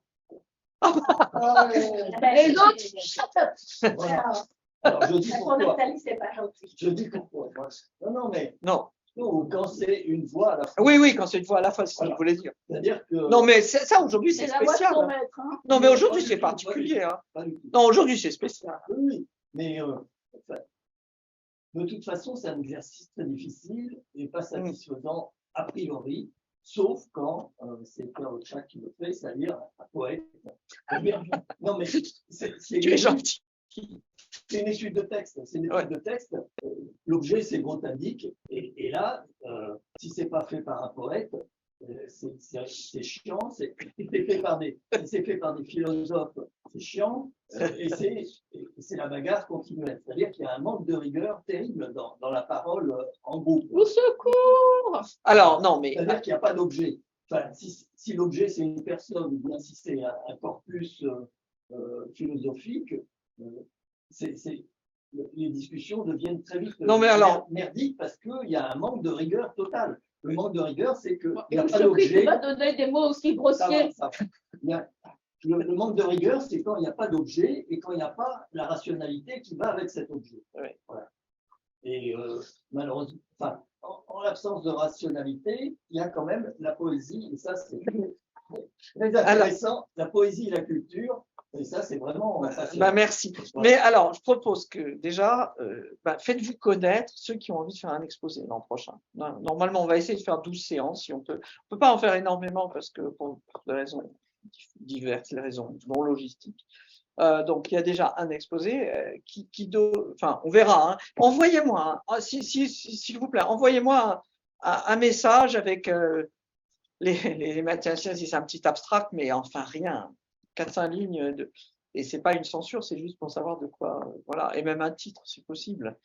Les autres, shut up. Voilà. Alors, je dis Pour pourquoi. Nathalie, c'est pas gentil. Je dis pourquoi. Non, mais non. Quand c'est une voix à la fois. Oui, quand c'est une voix à la fois, c'est ce que je voulais dire. C'est-à-dire que. Non, mais ça, aujourd'hui, c'est spécial. Maître, hein. Non, mais aujourd'hui, c'est particulier. Hein. Non, aujourd'hui, c'est spécial. Oui, mais de toute façon, c'est un exercice très difficile et pas satisfaisant a priori, sauf quand c'est Pierre Ocha qui le fait, c'est-à-dire un poète. Non, mais tu es gentil. C'est une étude de texte. C'est une étude de texte. L'objet, c'est grotadique. Et là, si c'est pas fait par un poète, c'est chiant. Si c'est fait par des philosophes, c'est chiant. Et c'est la bagarre continuelle. C'est-à-dire qu'il y a un manque de rigueur terrible dans la parole en groupe. Au secours! Alors, non, mais. C'est-à-dire qu'il n'y a pas d'objet. Enfin, si l'objet, c'est une personne, ou bien si c'est un corpus philosophique, les discussions deviennent très vite merdiques parce qu'il y a un manque de rigueur total. Le manque de rigueur, c'est qu'il n'y a pas d'objet. Tu vas donner des mots aussi grossiers. Le manque de rigueur, c'est quand il n'y a pas d'objet et quand il n'y a pas la rationalité qui va avec cet objet. Oui. Voilà. Et malheureusement, en l'absence de rationalité, il y a quand même la poésie, et ça, c'est très intéressant. La poésie et la culture. Et ça, c'est vraiment. Merci. Voilà. Mais alors, je propose que déjà, faites-vous connaître ceux qui ont envie de faire un exposé l'an prochain. Normalement, on va essayer de faire 12 séances si on peut. On peut pas en faire énormément parce que pour des raisons diverses, les raisons non logistiques. Donc, il y a déjà un exposé on verra. Hein. Envoyez-moi, s'il vous plaît, envoyez-moi un message avec les mathématiciens, si c'est un petit abstract, mais enfin rien. 4-5 lignes et c'est pas une censure, c'est juste pour savoir de quoi, voilà, et même un titre si possible.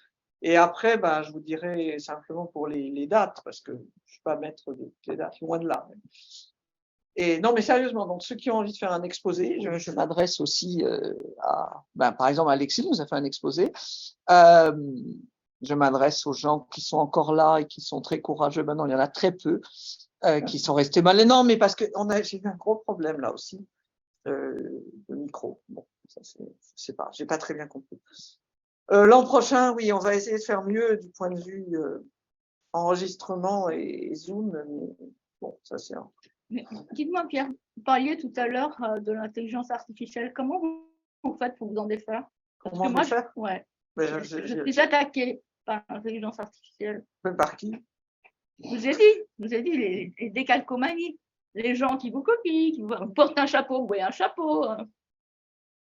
Et après, je vous dirai simplement pour les dates, parce que je ne suis pas maître des dates, loin de là. Et non, mais sérieusement, donc ceux qui ont envie de faire un exposé, je m'adresse aussi par exemple, Alexis nous a fait un exposé. Je m'adresse aux gens qui sont encore là et qui sont très courageux. Maintenant, il y en a très peu qui sont restés mal. Non, mais parce que j'ai eu un gros problème là aussi. De micro. Bon, ça c'est pas, j'ai pas très bien compris. L'an prochain, oui, on va essayer de faire mieux du point de vue enregistrement et Zoom, mais bon, ça c'est Mais dites-moi, Pierre, vous parliez tout à l'heure de l'intelligence artificielle. Comment vous faites pour vous en défaire? Parce Comment que moi, vous faire ouais, Mais je suis attaquée par l'intelligence artificielle. par qui? Je vous ai dit les décalcomanies. Les gens qui vous copient, qui vous portent un chapeau, vous voyez un chapeau.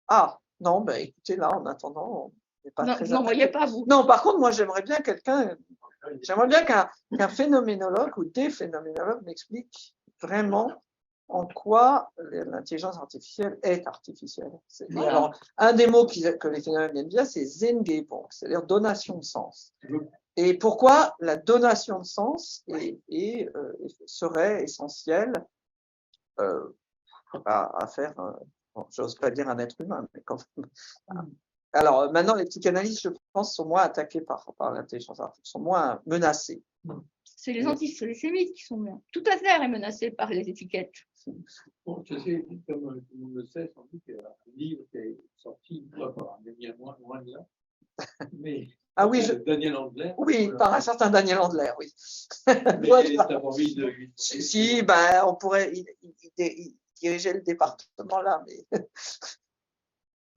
Ah, non, ben écoutez, là, en attendant, on n'est pas Non, très vous n'en voyez attaqué. pas, vous. Non, par contre, moi, j'aimerais bien qu'un phénoménologue ou des phénoménologues m'expliquent vraiment en quoi l'intelligence artificielle est artificielle. Et alors, un des mots que les phénomènes aiment bien, c'est Sinngebung, c'est-à-dire donation de sens. Et pourquoi la donation de sens serait essentielle à faire, bon, j'ose pas dire un être humain, mais quand même. Alors, maintenant, les psychanalystes, je pense, sont moins attaqués par l'intelligence artificielle, sont moins menacés. C'est les antisémites qui sont bien. Toute la Terre est menacée par les étiquettes. Bon, je sais, comme tout le monde le sait, sans doute, il y a un livre qui est sorti une fois par un ami à moi, loin de là. Mais Ah oui, Daniel Andler. Oui, par un certain Daniel Andler, oui. Mais t'as envie de. Si, ben, on pourrait. Il dirigeait le département là, mais.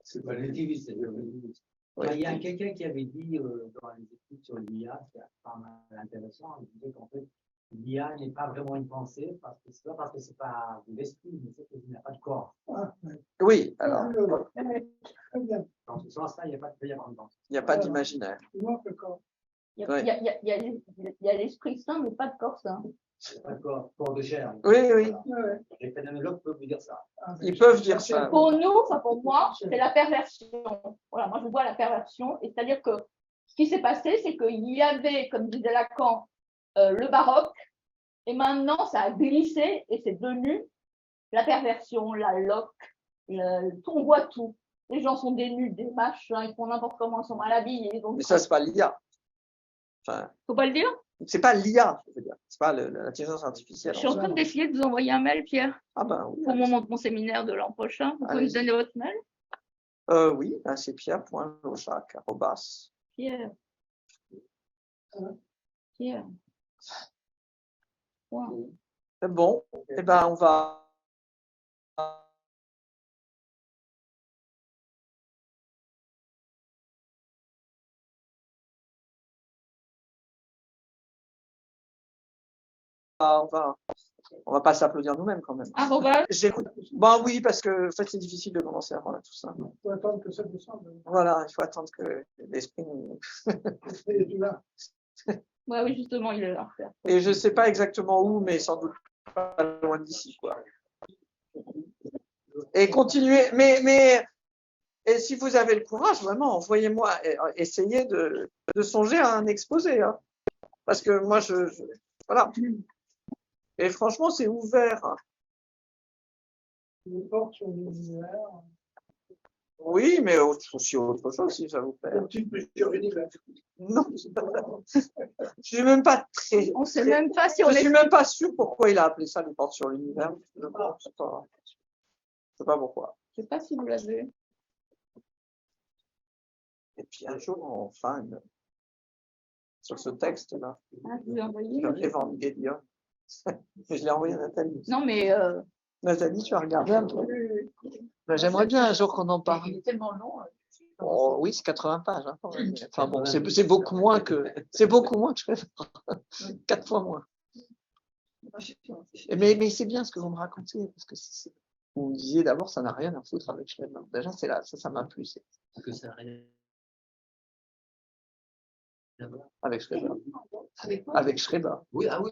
C'est pas l'édifice, c'est le ministre. Oui. Il y a quelqu'un qui avait dit dans les études sur l'IA, c'est pas mal intéressant, il disait qu'en fait, l'IA n'est pas vraiment une pensée, parce que c'est pas parce que c'est pas de l'esprit, mais c'est qu'il n'y a pas de corps. Oui, alors, Très bien. Dans ce sens-là, il n'y a pas de avoir une pensée. il n'y a pas d'imaginaire. Il manque le corps. Il Ouais. y a l'esprit sain, mais pas de corps sain. Il n'y a pas de corps de chair. Oui, oui. Voilà. Les phénoménologues peuvent vous dire ça. Ils peuvent dire ça. Pour nous, enfin pour moi, c'est la perversion. Voilà, moi je vois la perversion, et c'est-à-dire que ce qui s'est passé, c'est qu'il y avait, comme disait Lacan, le baroque, et maintenant ça a glissé et c'est devenu la perversion, la loque, on voit tout. Les gens sont des nuls, des machins, ils font n'importe comment, ils sont mal habillés. Donc, Mais ça, c'est pas l'IA. Enfin, faut pas le dire. c'est pas l'IA, je veux dire. C'est pas l'intelligence artificielle. Je suis en train d'essayer de vous envoyer un mail, Pierre, Ah ben oui. pour mon séminaire de l'an prochain. Vous pouvez me Allez-y. donner votre mail? Oui, ben, c'est pierre.lochac, @ Pierre. Pierre. Point. C'est bon. Eh ben, on va. On va pas s'applaudir nous-mêmes quand même. Arrobas. J'écoute. Bon, oui, parce que en fait, c'est difficile de commencer avant là, tout ça. Il faut attendre que ça descende. Voilà, il faut attendre que l'esprit nous. Et tu vas. Ouais, oui, justement, il est là. Et je sais pas exactement où, mais sans doute pas loin d'ici, quoi. Et continuez, mais et si vous avez le courage, vraiment, envoyez-moi, essayez de songer à un exposé, hein. Parce que moi, voilà. Et franchement, c'est ouvert. Une porte sur l'univers. Oui, mais aussi autre chose, si ça vous plaît. Un petit peu sur l'univers. Non, je suis même pas très. On sait même pas si on Je est. suis même pas sûr pourquoi il a appelé ça les portes sur l'univers. Je sais pas pourquoi. Je sais pas si vous l'avez. Et puis un jour, enfin, sur ce texte-là, Ah, je vous l'ai envoyé. sur l'Evangélion, je l'ai envoyé à Nathalie. Non, mais Nathalie, tu as regardé un peu. Ben, j'aimerais bien un jour qu'on en parle. il est tellement long. Oh, oui, c'est 80 pages. Hein, quand même. Enfin bon, c'est beaucoup moins que je fais. 4 fois moins. Mais c'est bien ce que vous me racontez, parce que vous me disiez d'abord, ça n'a rien à foutre avec Schreiber. Déjà, c'est là, ça m'a plu. Que ça n'a rien à voir. Avec Schreiber. Avec quoi? Avec Schreiber. Oui, ah oui.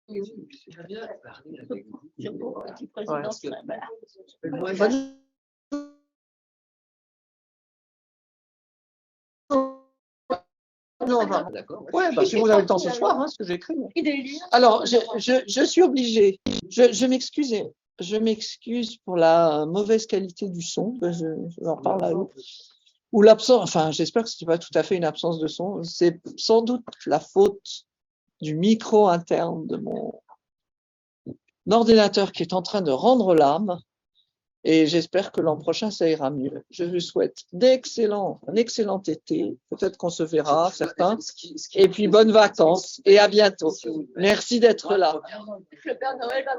Oui, oui, c'est bien de parler avec vous. Petit président, Ouais, voilà. Moi, Non, enfin, d'accord. ouais, bah, si vous avez le temps ce soir, hein, ce que j'ai écrit. Idéaliste. Alors, je suis obligée. Je m'excuse. Je m'excuse pour la mauvaise qualité du son. Je en parle à eux. Ou l'absence. Enfin, j'espère que ce n'est pas tout à fait une absence de son. C'est sans doute la faute du micro interne de mon ordinateur qui est en train de rendre l'âme. Et j'espère que l'an prochain, ça ira mieux. Je vous souhaite un excellent été. Peut-être qu'on se verra, certains. Et puis, bonnes vacances et à bientôt. Merci d'être là. Le Père Noël va